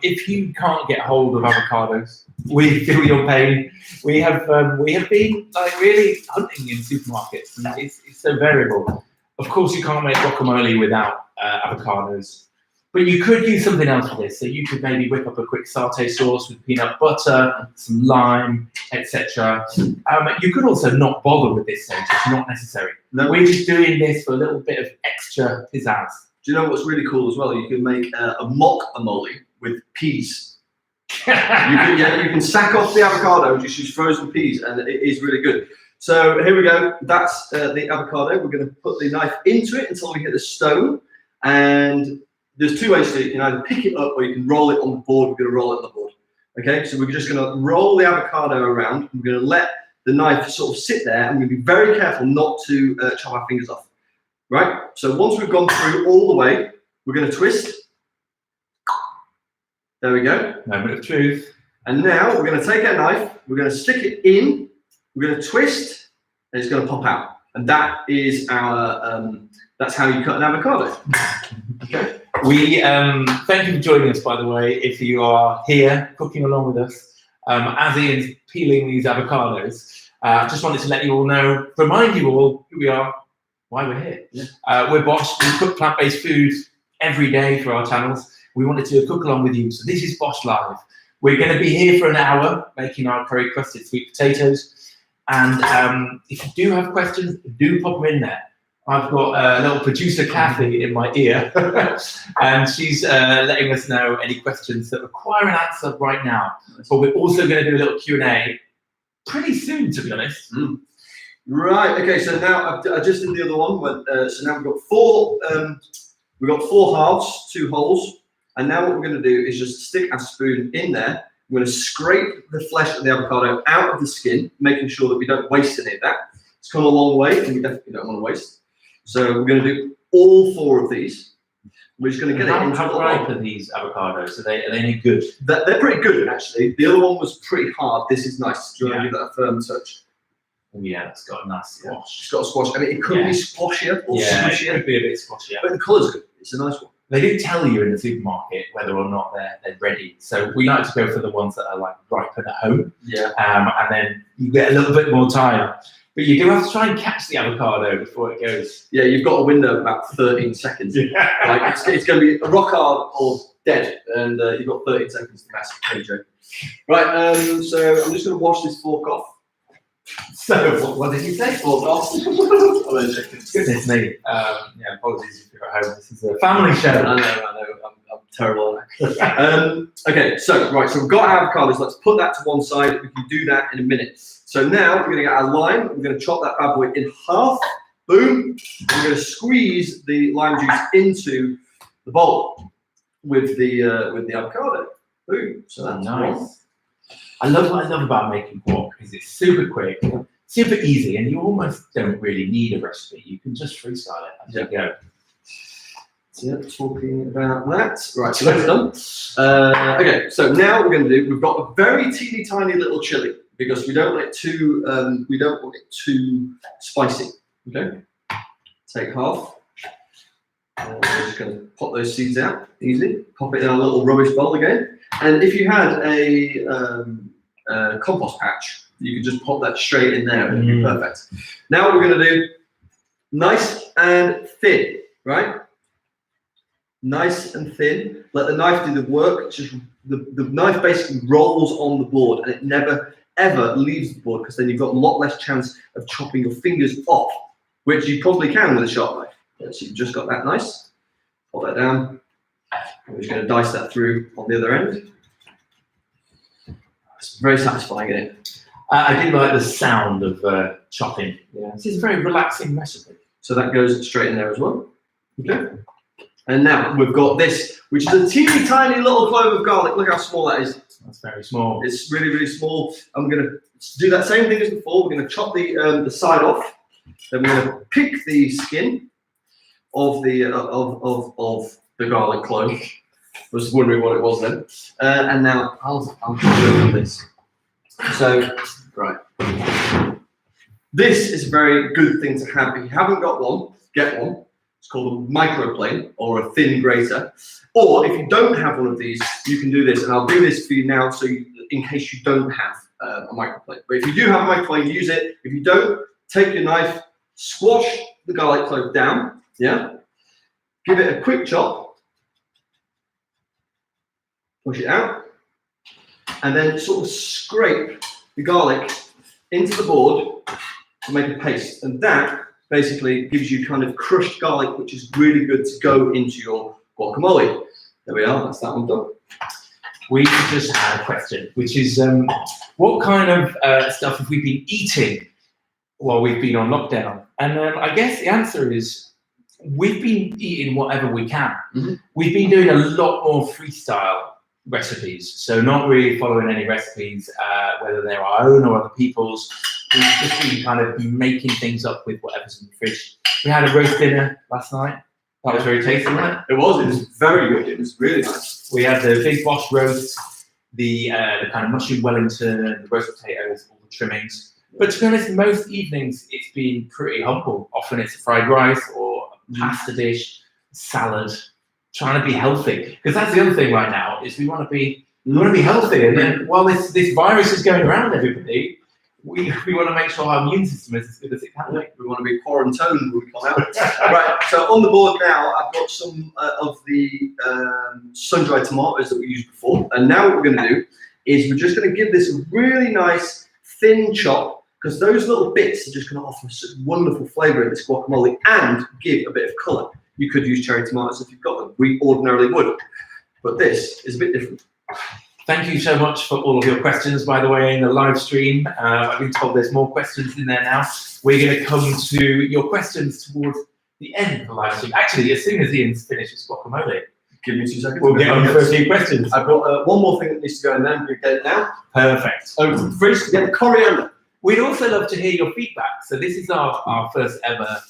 if you can't get hold of avocados, we feel your pain. We have been like really hunting in supermarkets, and it's so variable. Of course, you can't make guacamole without avocados. But you could use something else for this. So you could maybe whip up a quick satay sauce with peanut butter, some lime, etc. You could also not bother with this stage. It's not necessary. No. We're just doing this for a little bit of extra pizzazz. Do you know what's really cool as well? You can make a guacamole with peas. You can sack off the avocado and just use frozen peas, and it is really good. So here we go. That's the avocado. We're going to put the knife into it until we hit the stone, and there's 2 ways to do it. You can either pick it up or you can roll it on the board. We're going to roll it on the board. Okay, so we're just going to roll the avocado around. We're going to let the knife sort of sit there, and we're going to be very careful not to chop our fingers off. Right? So once we've gone through all the way, we're going to twist. There we go. Moment of truth. And now we're going to take our knife, we're going to stick it in, we're going to twist, and it's going to pop out. And that is our, that's how you cut an avocado. Okay. We thank you for joining us, by the way, if you are here cooking along with us. As Ian's peeling these avocados, just wanted to let you all know, remind you all who we are, why we're here. Yeah. We're BOSH. We cook plant-based food every day for our channels. We wanted to cook along with you. So this is BOSH Live. We're going to be here for an hour making our curry crusted sweet potatoes. And if you do have questions, do pop them in there. I've got a little producer, Kathy, in my ear, and she's letting us know any questions that require an answer right now. But we're also going to do a little Q&A pretty soon, to be honest. Mm. Right. Okay. So now I just did the other one. So now we've got 4 halves, 2 holes, and now what we're going to do is just stick our spoon in there. We're going to scrape the flesh of the avocado out of the skin, making sure that we don't waste any of that. It's come a long way, and we definitely don't want to waste. So we're going to do all 4 of these. We're just going to get it into how ripe are these avocados? Are they any good? They're pretty good, actually. The other one was pretty hard. This is nice. Do you want to give that a firm touch? Oh yeah, that's got a nice squash. It's got a squash, and it could be squashier or It squishier, could be a bit squashier. but the colour's good. It's a nice one. They do tell you in the supermarket whether or not they're ready. So we like to go for the ones that are like ripen at home. Yeah. And then you get a little bit more time. But you do have to try and catch the avocado before it goes. Yeah, you've got a window of about 13 seconds. Like it's going to be rock hard or dead, and you've got 13 seconds to catch it. Right, so I'm just going to wash this fork off. So, what did you say? Fork off. Goodness me. Yeah, apologies if you're at home. This is a family show. I know. I'm terrible at that. Okay, so we've got our avocados. Let's put that to one side. We can do that in a minute. So now we're going to get our lime. We're going to chop that bad boy in half. Boom. We're going to squeeze the lime juice into the bowl with the avocado. Boom. So that's nice. one. I love what I love about making guac is it's super quick, super easy, and you almost don't really need a recipe. You can just freestyle it as you go. Yeah, talking about that. Right, so that's done. Okay, so now we're going to do. We've got a very teeny tiny little chili because we don't want it too spicy. Okay, take half. We're just going to pop those seeds out easy. Pop it in our little rubbish bowl again. And if you had a compost patch, you could just pop that straight in there and it'd be perfect. Now what we're going to do, nice and thin, right? Nice and thin. Let the knife do the work. It's just the knife basically rolls on the board and it never ever leaves the board because then you've got a lot less chance of chopping your fingers off, which you probably can with a sharp knife. Yeah, so you've just got that nice. Pop that down. We're just going to dice that through on the other end. It's very satisfying, isn't it? I do like the sound of chopping. Yeah, this is a very relaxing recipe. So that goes straight in there as well. Okay. And now we've got this, which is a teeny tiny little clove of garlic. Look how small that is. That's very small. It's really, really small. I'm going to do that same thing as before. We're going to chop the side off. Then we're going to pick the skin of the garlic clove. I was wondering what it was then. And now I'll do this. So, right. This is a very good thing to have. If you haven't got one, get one. It's called a microplane or a thin grater. Or if you don't have one of these, you can do this. And I'll do this for you now so in case you don't have a microplane. But if you do have a microplane, use it. If you don't, take your knife, squash the garlic clove down. Yeah. Give it a quick chop. Push it out. And then sort of scrape the garlic into the board to make a paste. And that basically gives you kind of crushed garlic, which is really good to go into your guacamole. There we are, that's that one done. We just had a question, which is what kind of stuff have we been eating while we've been on lockdown? And I guess the answer is we've been eating whatever we can. Mm-hmm. We've been doing a lot more freestyle recipes, so not really following any recipes, whether they're our own or other people's. We've just been kind of making things up with whatever's in the fridge. We had a roast dinner last night. That was very tasty, wasn't it? It was very good. It was really nice. We had the big BOSH roast, the kind of mushroom Wellington, the roast potatoes, all the trimmings. But to be honest, most evenings it's been pretty humble. Often it's a fried rice or a pasta dish, salad, trying to be healthy. Because that's the other thing right now, is we want to be healthy. And then while this virus is going around everybody, we want to make sure our immune system is as good as it can be. We want to be quarantined when we come out. Right, so on the board now, I've got some of the sun-dried tomatoes that we used before. And now what we're going to do is we're just going to give this a really nice thin chop, because those little bits are just going to offer such wonderful flavour in this guacamole and give a bit of colour. You could use cherry tomatoes if you've got them. We ordinarily would. But this is a bit different. Thank you so much for all of your questions, by the way, in the live stream. I've been told there's more questions in there now. We're going to come to your questions towards the end of the live stream. Actually, as soon as Ian's finished his guacamole, give me 2 seconds. We'll get on the first few questions. I've got one more thing that needs to go in there. You get it now. Perfect. Over to the fridge to get the coriander. We'd also love to hear your feedback. So this is our first ever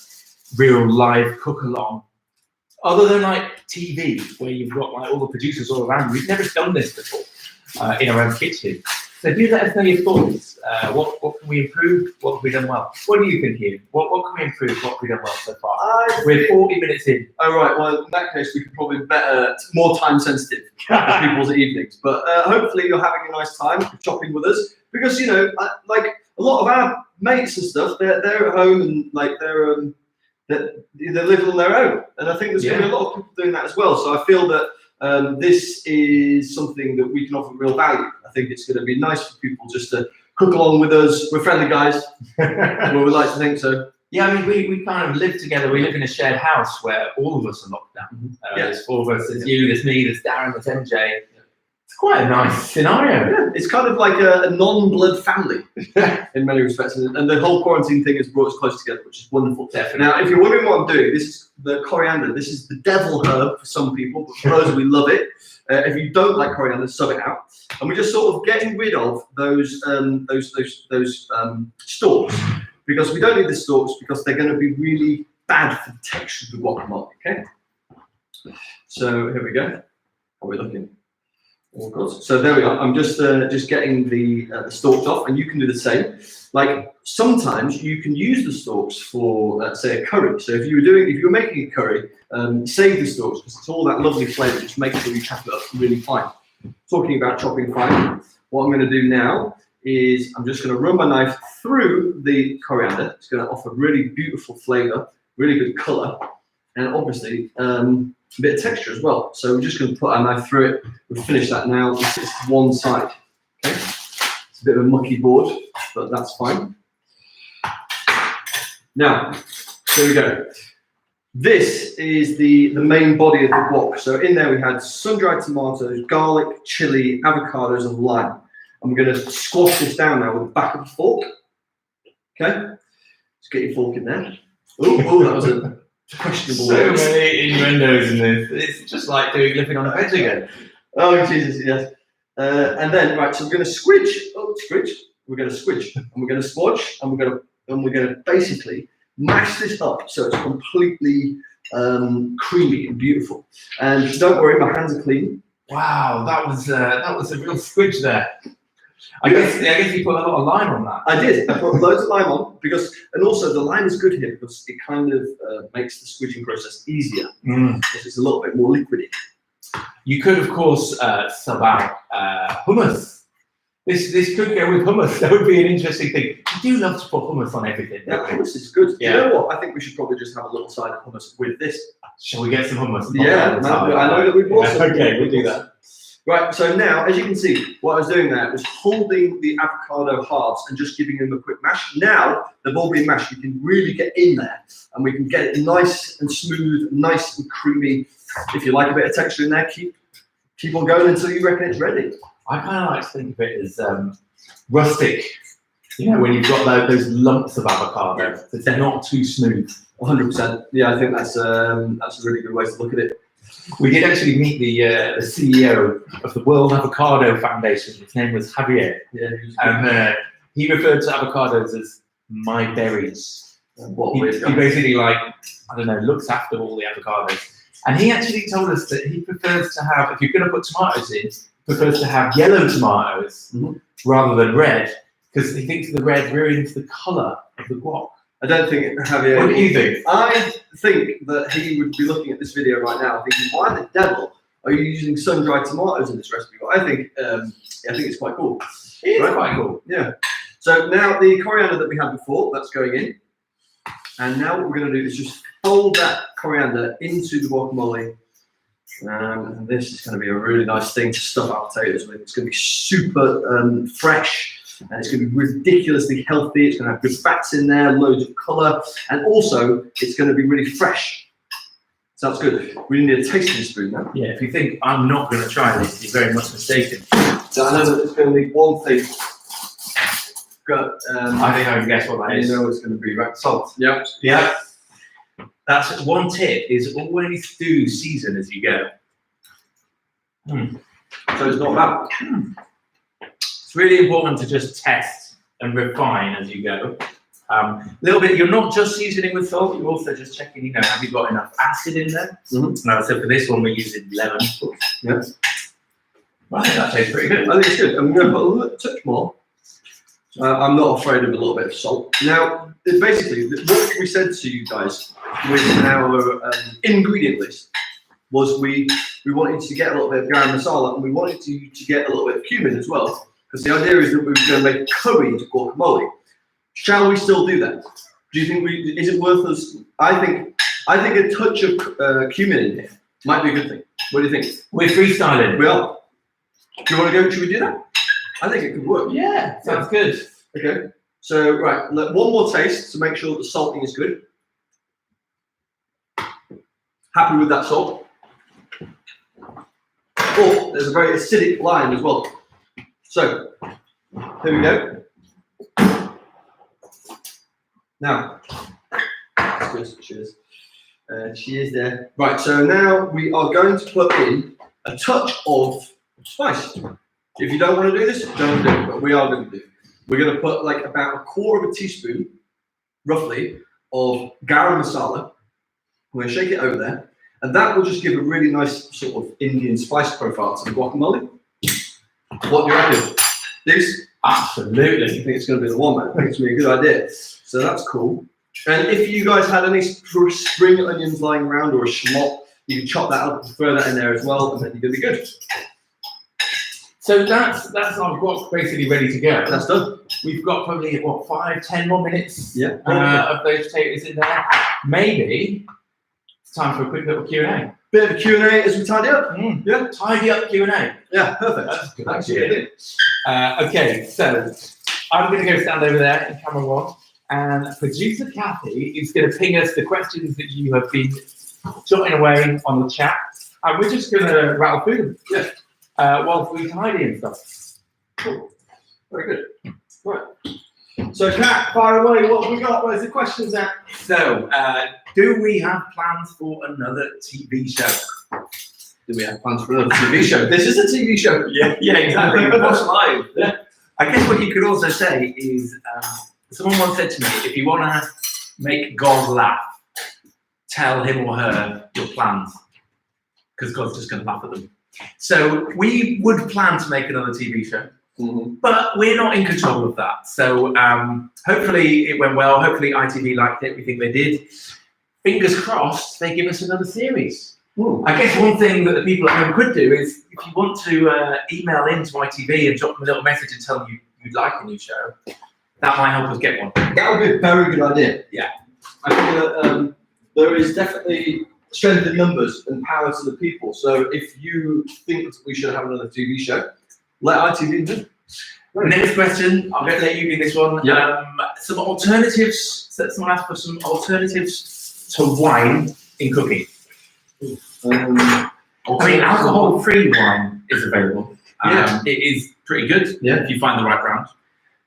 real live cook-along. Other than like TV, where you've got like all the producers all around, we've never done this before in our own kitchen. So do let us know your thoughts. What can we improve? What have we done well? What do you think, Ian? What can we improve? What have we done well so far? We're 40 minutes in. Oh, right. Well, in that case, we could probably be better, more time sensitive for people's evenings. But hopefully you're having a nice time shopping with us. Because, you know, like a lot of our mates and stuff, they're at home and like they're living on their own. And I think there's going to be a lot of people doing that as well. So I feel that this is something that we can offer real value. I think it's going to be nice for people just to cook along with us. We're friendly guys. Well, we like to think so. Yeah, I mean, we kind of live together. We live in a shared house where all of us are locked down. There's 4 of us. There's you, there's me, there's Darren, there's MJ. It's quite a nice scenario. Yeah, it's kind of like a non-blood family in many respects. And the whole quarantine thing has brought us close together, which is wonderful. Definitely. Now, if you're wondering what I'm doing, this is the coriander. This is the devil herb for some people, but for us, we love it. If you don't like coriander, sub it out. And we're just sort of getting rid of those stalks, because we don't need the stalks because they're going to be really bad for the texture of the guacamole. Okay. So here we go. How are we looking? Oh God. So there we are. I'm just getting the stalks off, and you can do the same. Like sometimes you can use the stalks for say a curry. So if you're making a curry, save the stalks because it's all that lovely flavour. Just make sure you chop it up really fine. Talking about chopping fine, what I'm going to do now is I'm just going to run my knife through the coriander. It's going to offer really beautiful flavour, really good colour, and obviously a bit of texture as well. So we're just going to put our knife through it. We'll finish that now. This is one side. Okay, it's a bit of a mucky board, but that's fine. Now, here we go. This is the main body of the guac. So in there we had sun-dried tomatoes, garlic, chili, avocados, and lime. I'm going to squash this down now with the back of the fork. Okay, let's get your fork in there. Oh, that was a questionable. So many innuendos in this. It's just like living on a bed again. Oh Jesus, yes. And then right, so we're going to squidge. Oh, squidge. We're going to squidge, and we're going to squash, and we're going to basically mash this up so it's completely creamy and beautiful. And don't worry, my hands are clean. Wow, that was a real squidge there. I guess you put a lot of lime on that. I did. I put loads of lime on and also the lime is good here because it kind of makes the squidging process easier because it's a little bit more liquidy. You could, of course, sub out hummus. This could go with hummus. That would be an interesting thing. I do love to put hummus on everything. Yeah, hummus is good. Yeah. You know what? I think we should probably just have a little side of hummus with this. Shall we get some hummus? Yeah, I know that we brought some. Okay, we'll do that. Right, so now, as you can see, what I was doing there was holding the avocado halves and just giving them a quick mash. Now, they've all been mashed, we can really get in there and we can get it nice and smooth, nice and creamy. If you like a bit of texture in there, keep on going until you reckon it's ready. I kind of like to think of it as rustic, you know, when you've got those lumps of avocado, so they're not too smooth. 100%. Yeah, I think that's a really good way to look at it. We did actually meet the CEO of the World Avocado Foundation. His name was Javier. Yeah, and he referred to avocados as my berries. He basically looks after all the avocados. And he actually told us that he prefers to have, if you're going to put tomatoes in, prefers to have yellow tomatoes rather than red, because he thinks the red ruins the colour of the guac. I don't think Javier. What do you think? I think that he would be looking at this video right now thinking, why the devil are you using sun-dried tomatoes in this recipe? But I think it's quite cool. It is quite cool. Yeah. So now the coriander that we had before, that's going in. And now what we're going to do is just fold that coriander into the guacamole. And this is going to be a really nice thing to stuff our potatoes with. It's going to be super fresh. And it's going to be ridiculously healthy. It's going to have good fats in there, loads of colour, and also it's going to be really fresh. Sounds good. We need a tasting spoon now. Yeah, if you think I'm not going to try this, you're very much mistaken. So I know that there's going to be one thing. I think I can guess what that is. You know it's going to be, right? Salt. Yep. Yeah. That's one tip: is always do season as you go. So it's not bad. It's really important to just test and refine as you go. A little bit, you're not just seasoning with salt, you're also just checking, have you got enough acid in there? Now, so for this one, we're using lemon. Yes. Right, that tastes pretty good. I think it's good. I'm going to put a little touch more. I'm not afraid of a little bit of salt. Now, basically, what we said to you guys with our ingredient list was we wanted to get a little bit of garam masala, and we wanted to get a little bit of cumin as well, because the idea is that we were going to make curried guacamole. Shall we still do that? Do you think is it worth us? I think a touch of cumin in here might be a good thing. What do you think? We're freestyling. We are. Do you want to go? Should we do that? I think it could work. Yeah, sounds good. Okay. So right, one more taste to make sure the salting is good. Happy with that salt? Oh, there's a very acidic lime as well. So here we go. Now, cheers. Cheers there. Right, so now we are going to put in a touch of spice. If you don't want to do this, don't do it, but we are going to do it. We're going to put like about 1/4 teaspoon, roughly, of garam masala. We're going to shake it over there, and that will just give a really nice sort of Indian spice profile to the guacamole. What do you reckon? This? Absolutely. I think it's going to be the one, man. I think it's going to be a good idea. So that's cool. And if you guys had any spring onions lying around or a shallot, you can chop that up and throw that in there as well, and then you're going to be good. So that's our guac basically ready to go. That's done. We've got probably, what, 5-10 more minutes of those potatoes in there. Maybe it's time for a quick little Q&A. Bit of a Q&A as we tidy up. Yeah, tidy up Q&A. Yeah, perfect. That's good. Actually. Okay, so I'm going to go stand over there in camera 1, and producer Kathy is going to ping us the questions that you have been jotting away on the chat, and we're just going to rattle through them. Yeah. Whilst we tidy and stuff. Cool. Very good. Right. So, Kat, fire away. What have we got? Where's the questions at? So, do we have plans for another TV show? Do we have plans for another TV show? This is a TV show. Yeah, exactly. Watch live. Yeah. I guess what you could also say is, someone once said to me, if you want to make God laugh, tell him or her your plans, because God's just going to laugh at them. So we would plan to make another TV show, but we're not in control of that. So hopefully it went well. Hopefully ITV liked it. We think they did. Fingers crossed they give us another series. Ooh. I guess one thing that the people at home could do is, if you want to email into ITV and drop them a little message and tell them you'd like a new show, that might help us get one. That would be a very good idea. Yeah. I think that there is definitely strength in numbers and power to the people. So if you think we should have another TV show, let ITV know. Next question, I'm going to let you do this one. Yeah. Some alternatives. Someone asked for some alternatives to wine in cooking. I mean, alcohol-free wine is available. It is pretty good if you find the right brand.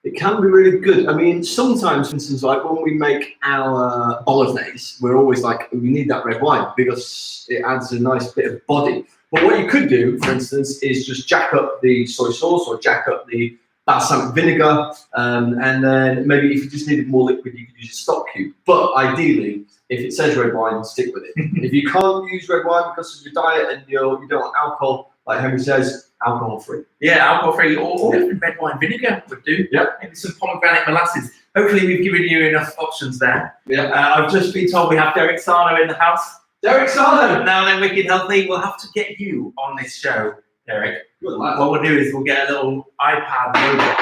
It can be really good. I mean, sometimes, for instance, like when we make our bolognese, we're always like, we need that red wine because it adds a nice bit of body. But what you could do, for instance, is just jack up the soy sauce or jack up the balsamic vinegar, and then maybe if you just needed more liquid, you could use a stock cube. But ideally, if it says red wine, stick with it. If you can't use red wine because of your diet and you don't want alcohol, like Henry says, alcohol-free. Yeah, alcohol-free or even red wine vinegar would do. Yeah. Maybe some pomegranate molasses. Hopefully we've given you enough options there. Yeah. I've just been told we have Derek Sarno in the house. Derek Sarno! Now then, Wicked Healthy, we'll have to get you on this show, Derek. What we'll do is we'll get a little iPad robot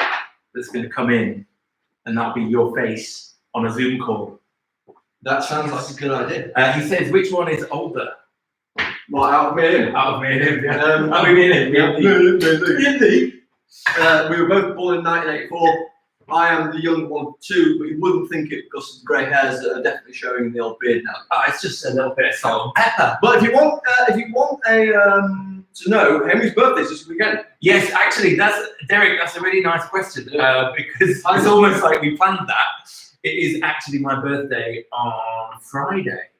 that's going to come in, and that'll be your face on a Zoom call. That sounds like a good idea. He says, which one is older? Well, out of me and him. Out of me and him, yeah. Out of me and him, yeah. We were both born in 1984. I am the young one too, but you wouldn't think it because of the grey hairs that are definitely showing in the old beard now. It's just a little bit of salt and pepper. But if you want to know, Henry's birthday is this weekend. Yes, actually, Derek. That's a really nice question because it's almost like we planned that. It is actually my birthday on Friday,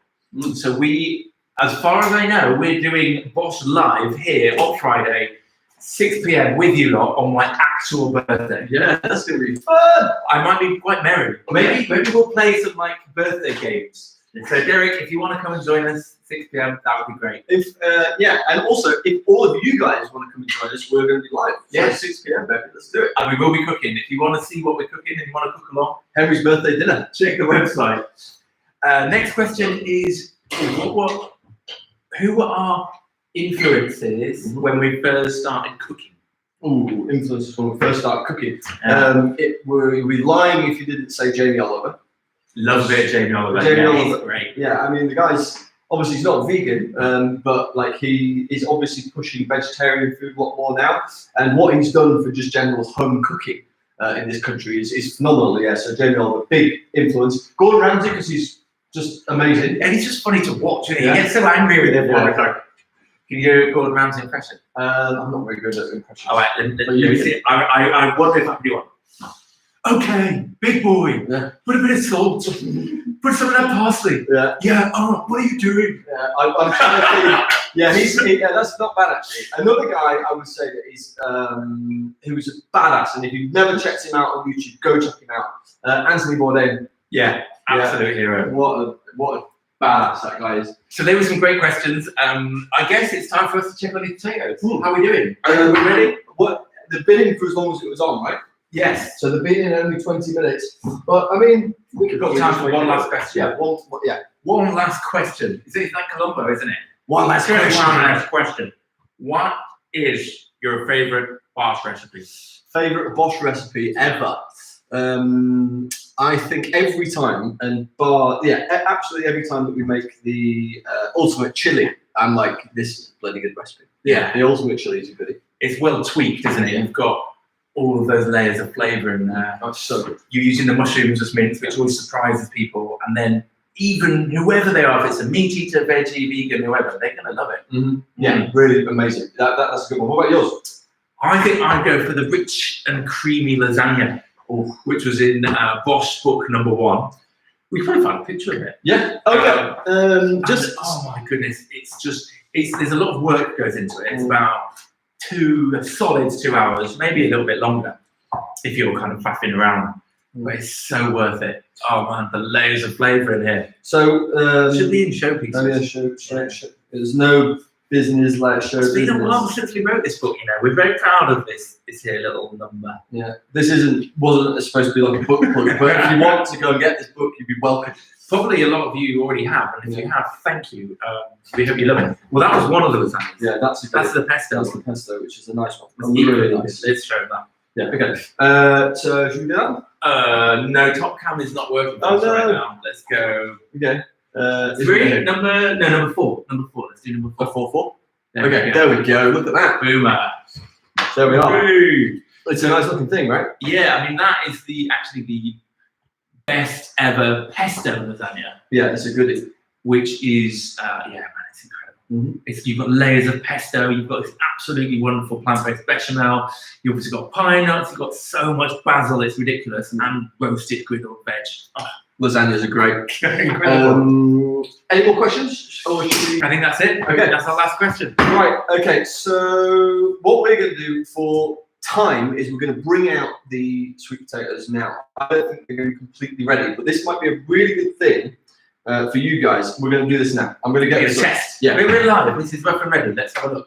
so we, as far as I know, we're doing BOSH live here on Friday, 6 p.m. with you lot on my actual birthday. Yeah, that's gonna be fun. I might be quite merry. Maybe we'll play some like birthday games. So Derek, if you want to come and join us 6 p.m, that would be great. If and also if all of you guys want to come and join us, we're going to be live. Yeah, 6 p.m, baby. Let's do it. And we will be cooking. If you want to see what we're cooking and you want to cook along, Henry's birthday dinner. check the website. Next question is, who were our influences when we first started cooking? Ooh, influences when we first started cooking. It would be lying if you didn't say Jamie Oliver. Love it, Jamie Oliver. Jamie Oliver. He's great. Yeah, I mean the guy's obviously he's not vegan, but like he is obviously pushing vegetarian food a lot more now. And what he's done for just general home cooking in this country is phenomenal. Yeah, so Jamie Oliver, big influence. Gordon Ramsay because he's just amazing. And he's just funny to watch, isn't he? Yeah. He gets so angry with everyone. Yeah. It's like, can you do a Gordon Ramsay impression? I'm not very good at impressions. All right, let But me you see. I wonder if I can do one. Okay, big boy. Yeah. Put a bit of salt. Put some of that parsley. Yeah. Yeah. Oh, what are you doing? Yeah, I'm trying to think. Yeah, that's not bad actually. Another guy I would say that is who was a badass, and if you've never checked him out on YouTube, go check him out. Anthony Bourdain. Yeah, absolute hero. What a badass that guy is. So there were some great questions. I guess it's time for us to check on these potatoes. How are we doing? Are we ready? What the bidding for as long as it was on, right? Yes. So the bidding only 20 minutes. But I mean, We've got time for one last question. Yeah, One last question. It's like Columbo, isn't it? one last One question. last question. What is your favorite BOSH recipe? Favorite BOSH recipe ever? I think every time, absolutely every time that we make the ultimate chili, I'm like, this is a bloody good recipe. Yeah. The ultimate chili is a goodie. It's well tweaked, isn't it? You've got all of those layers of flavour in there. That's so good. You're using the mushrooms as mince, which always surprises people. And then even whoever they are, if it's a meat eater, veggie, vegan, whoever, they're going to love it. Mm-hmm. Yeah, really amazing. That's a good one. What about yours? I think I'd go for the rich and creamy lasagna, which was in BOSH book #1. We can probably find a picture of it. Yeah. Okay. Oh my goodness, there's a lot of work goes into it. It's about a solid 2 hours, maybe a little bit longer if you're kind of faffing around. But it's so worth it. Oh man, the layers of flavour in here. So Should be in showpieces. Show. There's no business like show It's been a business. while since we wrote this book, you know. We're very proud of this here little number. Yeah. This wasn't supposed to be like a book plug, but if you want to go and get this book, you'd be welcome. Probably a lot of you already have, and if you have, thank you. We hope you love it. Well, that was one of the lasagnas. Yeah, that's the pesto. That's the pesto, which is a nice one. It's really nice. Let's show that. Yeah. Okay. So should we do that? No, top cam is not working for Oh, us no. right now. Let's go. Okay. Number four. Let's do number 4. Okay, there we go. Look at that. Boomer. There we are. Boom. It's a nice looking thing, right? Yeah, I mean that is actually the best ever pesto lasagna, Yeah, it's a goodie. which is man, it's incredible. Mm-hmm. You've got layers of pesto, you've got this absolutely wonderful plant-based bechamel, you've also got pine nuts, you've got so much basil, it's ridiculous, and roasted griddled veg. Oh, Lasagnas are great. incredible. Any more questions? Or should we... I think that's it. Okay. That's our last question. Right, okay, so what we're going to do for time is we're going to bring out the sweet potatoes now. I don't think they're going to be completely ready, but this might be a really good thing for you guys. We're going to do this now. I'm going to get a this test. Yeah. We're live. This is rough and ready. Let's have a look.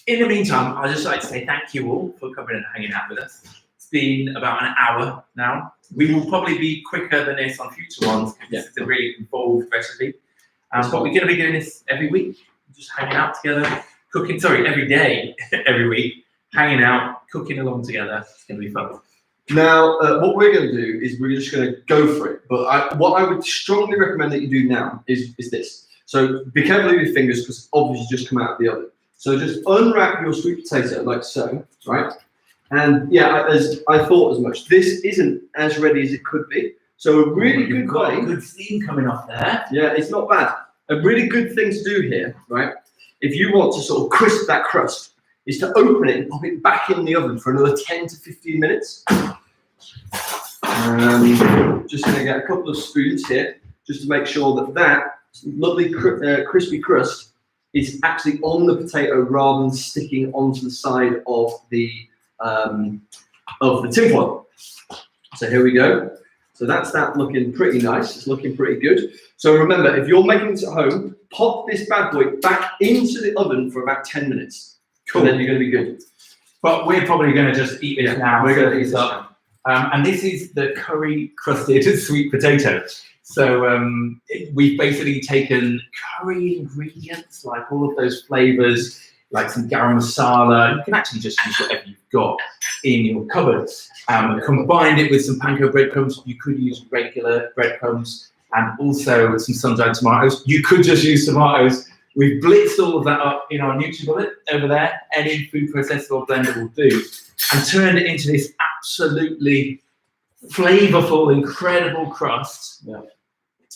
In the meantime, I'd just like to say thank you all for coming and hanging out with us. It's been about an hour now. We will probably be quicker than this on future ones because this is a really involved recipe. But we're going to be doing this every week, just hanging out together, cooking. Sorry, every day, every week, hanging out, cooking along together. It's going to be fun. Now, what we're going to do is we're just going to go for it. But what I would strongly recommend that you do now is this. So be careful with your fingers because obviously just come out of the oven. So just unwrap your sweet potato like so, right? And yeah, as I thought as much. This isn't as ready as it could be. So a really good way. Good steam coming off there. Yeah, it's not bad. A really good thing to do here, right? If you want to sort of crisp that crust, is to open it and pop it back in the oven for another 10 to 15 minutes. Just going to get a couple of spoons here, just to make sure that that lovely crispy crust is actually on the potato rather than sticking onto the side of the tinfoil. So here we go. So that's that looking pretty nice. It's looking pretty good. So remember, if you're making this at home, pop this bad boy back into the oven for about 10 minutes. Cool. And then you're going to be good. But we're probably going to just eat this now. We're going to eat this up. And this is the curry crusted sweet potato. So we've basically taken curry ingredients, like all of those flavors, like some garam masala. You can actually just use whatever you've got in your cupboard. Combined it with some panko breadcrumbs. You could use regular breadcrumbs, and also some sun-dried tomatoes. You could just use tomatoes. We've blitzed all of that up in our NutriBullet over there. Any food processor or blender will do, and turned it into this absolutely flavorful, incredible crust,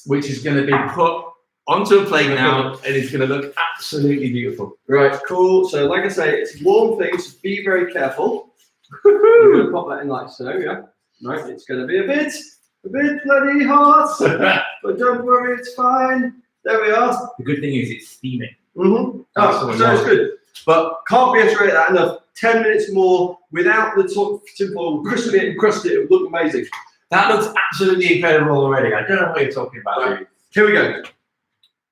which is going to be put onto a plate now, and it's going to look absolutely beautiful. Right, cool. So like I say, it's warm thing, so be very careful. We're going to pop that in like so, yeah. Right, it's going to be a bit bloody hot, but don't worry, it's fine. There we are. The good thing is it's steaming. Mm-hmm. Oh, so it's good. But can't reiterate that enough. 10 minutes more without the simple crispy and crusted, it would look amazing. That looks absolutely incredible already. I don't know what you're talking about. Right. Here we go.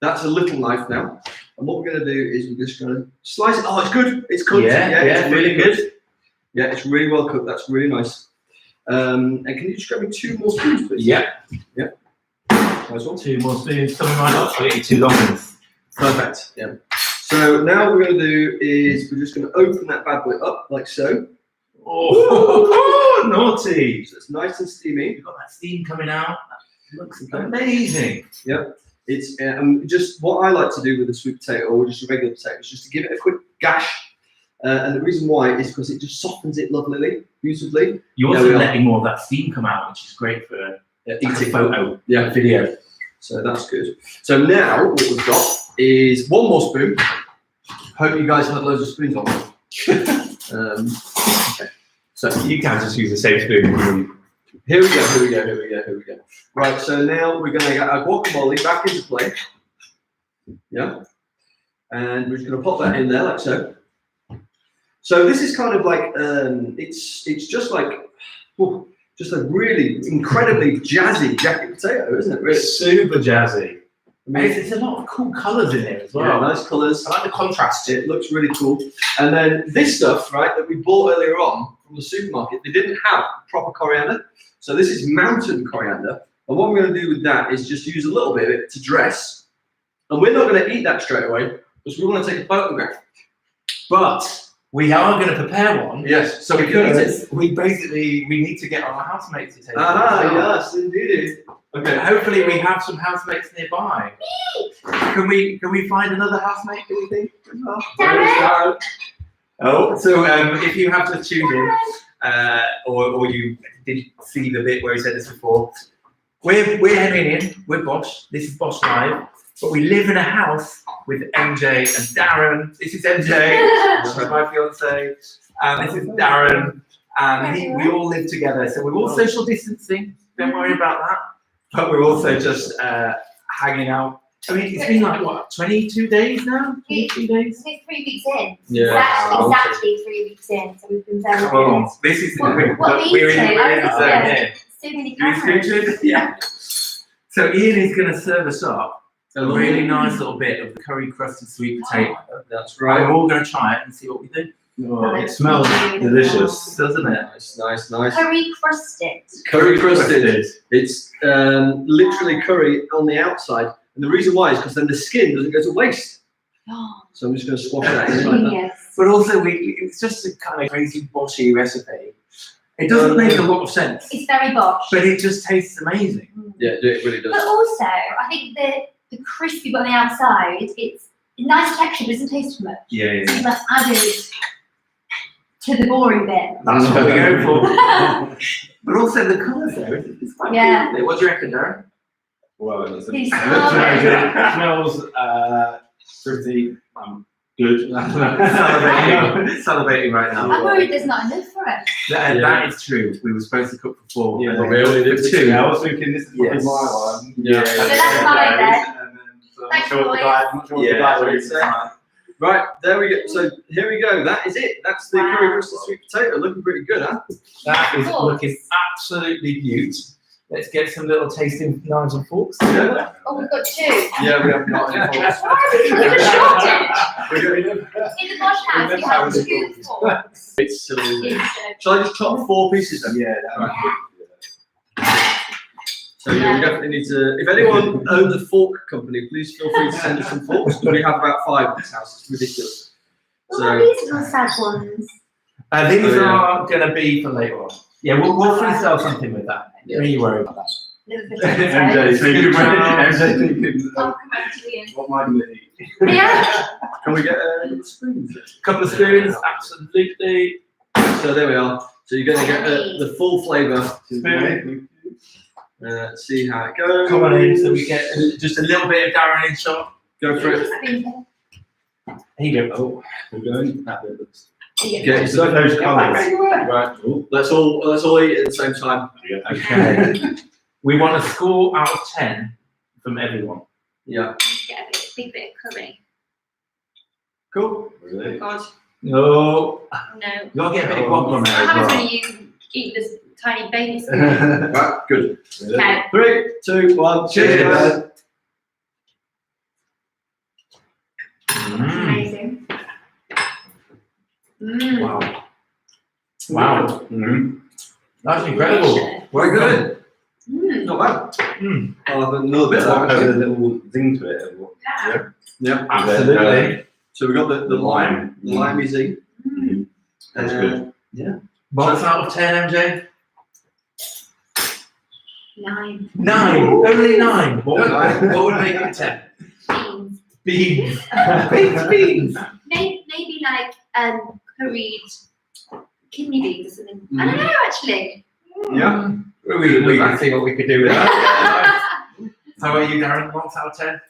That's a little knife now. And what we're going to do is we're just going to slice it. Oh, it's good. It's cooked. Yeah, it's really good. Yeah, it's really well cooked. That's really nice. And can you just grab me 2 more spoons, please? Yeah. Yeah. Nice one. 2 more spoons. Something like that. I'll get you 2 long ones. Perfect. Yeah. So now what we're going to do is we're just going to open that bad boy up like so. Oh, naughty. So it's nice and steamy. You've got that steam coming out. That looks amazing. Yep. It's just what I like to do with a sweet potato or just a regular potato is just to give it a quick gash. And the reason why is because it just softens it lovely, beautifully. You're also letting more of that steam come out, which is great for eating photo, video. So that's good. So now what we've got is 1 more spoon. Hope you guys have loads of spoons on. Okay. So you can just use the same spoon. Here we go. Right, so now we're going to get our guacamole back into play. Yeah. And we're just going to pop that in there like so. So this is kind of like, it's just like, just a really incredibly jazzy jacket potato, isn't it? Really? Super jazzy. I mean, there's a lot of cool colours in there as well. Yeah, nice colours. I like the contrast. It looks really cool. And then this stuff, right, that we bought earlier on from the supermarket, they didn't have proper coriander. So this is mountain coriander. And what we're going to do with that is just use a little bit of it to dress. And we're not going to eat that straight away because we want to take a photograph. But we are going to prepare one. Yes, so we can eat it. We need to get our housemates to take it. Yes, indeed. Okay. Hopefully we have some housemates nearby. Can we find another housemate, do you think? Oh, so if you have to tune in, or you didn't see the bit where he said this before, we're heading in. We're BOSH. This is BOSH Live. But we live in a house with MJ and Darren. This is MJ, she's my fiance. This is Darren. And we all live together. So we're all social distancing. Don't worry about that. But we're also just hanging out. I mean, it's been like, what, 22 days now? 22 days? We're 3 weeks in. Yeah. Exactly 3 weeks in. So we've been very good. Oh, this is we're in the zone here. So many cameras. Yeah. So Ian is going to serve us up a really nice little bit of the curry crusted sweet potato. That's right. We're all going to try it and see what we do. Oh, it smells delicious, doesn't it? Nice. Curry crusted. Curry crusted. It's literally curry on the outside. And the reason why is because then the skin doesn't go to waste. So I'm just going to squash that in like that. Yes. But also, it's just a kind of crazy boshy recipe. It doesn't make a lot of sense. It's very BOSH. But it just tastes amazing. Yeah, it really does. But also, I think the crispy bit on the outside, it's a nice texture, but it doesn't taste too much. Yeah. So that's added to the boring bit. That's what we go for. But also the colours there, it's quite cool. What do you reckon, Darren? Well, it It smells pretty good. Salivating right now. I'm worried there's not enough for us. That is true. We were supposed to cook for 4. Yeah, and we only did for 2. 2. I was thinking this is probably Yes. my one. Yeah. So that's mine then. So Thanks, I'm not sure what the guy. I'm not sure what the guy is. Right, there we go. So here we go. That is it. That's the curry crusted sweet potato. Looking pretty good, huh? That is looking absolutely beautiful. let's get some little tasting knives and forks. Yeah. Oh, we've got 2. Yeah, we haven't got any forks. You were shorted. We're going In the BOSH house, you have 2 forks. It's silly, isn't it? It's, Shall I just chop 4 pieces then? Yeah, that So yeah, we definitely need to. If anyone owns a fork company, please feel free to send us some forks because we have about 5 in this house. It's ridiculous. what are these little sad ones? These Oh, yeah. are going to be for later on. Yeah, we'll freestyle something with that. Yeah. Don't you worry about that. Little bit MJ thinking, MJ thinking, I'll come back to you. what might we eat? Yeah. Can we get a spoon? Couple of spoons, absolutely. So there we are. So you're going to get the full flavour. Spoon. See how it goes. Come on in, so we get just a little bit of Darren in shot. Go for it. Here you go. Oh, we're going. That bit looks. Get Look yourself at those those colours. colours. Right. Oh, Let's all eat at the same time. Okay. We want a score out of 10 from everyone. Yeah. Let's get a big bit of curry. Cool. really? God, No. no. You gotta get a bit of guac on there What happens as well. when you eat this tiny baby spoon? Right. Good. Okay. 3, 2, 1. Cheers, guys. Mm. Amazing. Mm. Wow. Wow. Mm-hmm. That's incredible. Delicious. Very good. Mm. Not bad. Mm. I'll have another bit of that. Has a actually. little zing to it. Yeah. Yeah. Absolutely. So we got the lime, the limey zing. Mm. That's good. What's out of 10, MJ? 9. 9. Only 9. Nine. What would make it 10? Beans. Beans. Beans. Maybe like curried kidney beans or something. I don't know actually. Yeah. We can see what we could do with that. So are you, Darren? What's out of 10?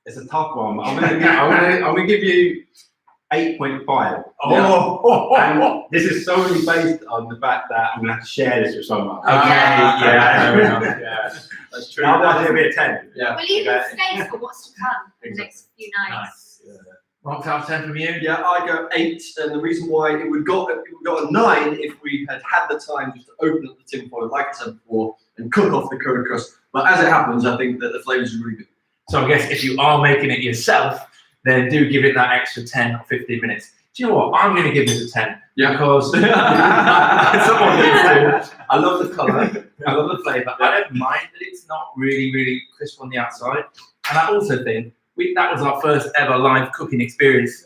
It's a tough one. I'm gonna give you 8.5. Oh. And this is solely based on the fact that I'm gonna have to share this with someone. Okay, yeah, fair enough. Yeah. That's true. Otherwise it'll be a 10. Yeah. We'll leave in space for what's to come in the next few nights. Nice. What's out of 10 from you? Yeah, I go 8, and the reason why it would got a 9 if we had had the time just to open up the tin foil, like I said before, and cook off the curry crust. But as it happens, I think that the flavours are really good. So I guess if you are making it yourself, then do give it that extra 10 or 15 minutes. Do you know what? I'm going to give this a 10. Yeah. Because someone needs to. I love the colour. I love the flavour. I don't mind that it's not really crisp on the outside. And I also think that was our first ever live cooking experience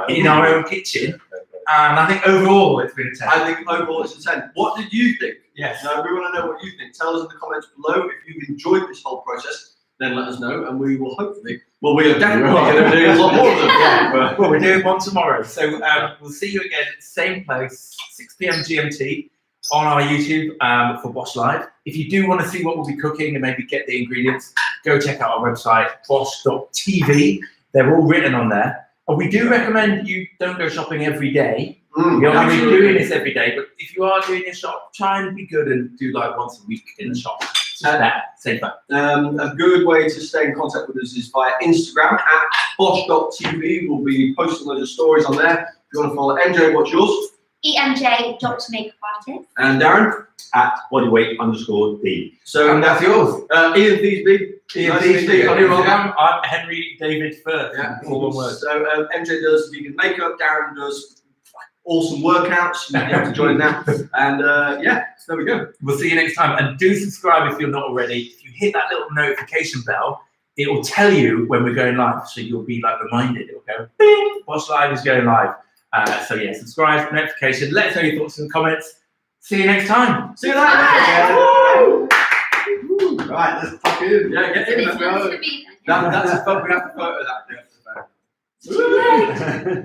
in our own kitchen. And I think overall it's been a 10. I think overall it's a 10. What did you think? Yes. We want to know what you think. Tell us in the comments below if you've enjoyed this whole process. Then let us know, and we will hopefully. Well, we are definitely going to be doing a lot more of them. Yeah, well, we're doing one tomorrow. So we'll see you again at the same place, 6 p.m. GMT on our YouTube for BOSH Live. If you do want to see what we'll be cooking and maybe get the ingredients, go check out our website, bosh.tv. They're all written on there. And we do recommend you don't go shopping every day. You're not really doing this every day, but if you are doing your shop, try and be good and do like once a week in the shop. Safer. A good way to stay in contact with us is via Instagram at bosh.tv. We'll be posting loads of stories on there. If you want to follow MJ, what's yours? EMJ.makeupartist. And Darren? At bodyweight_D. So And that's yours. Ian Theasby. Nice to meet you. I'm Henry David Firth. Yeah. All one word. So MJ does vegan makeup. Darren does awesome workouts. You have to join now. And yeah, so there we go. We'll see you next time. And do subscribe if you're not already. If you hit that little notification bell, it will tell you when we're going live. So you'll be like reminded. It will go, bing, BOSH Live is going live. So yeah, subscribe, notification. Let us know your thoughts in the comments. See you next time. See you later. Bye. Right, let's tuck in. Yeah, get in. It's That's meant to be. a fun. We have to photo that. Too late.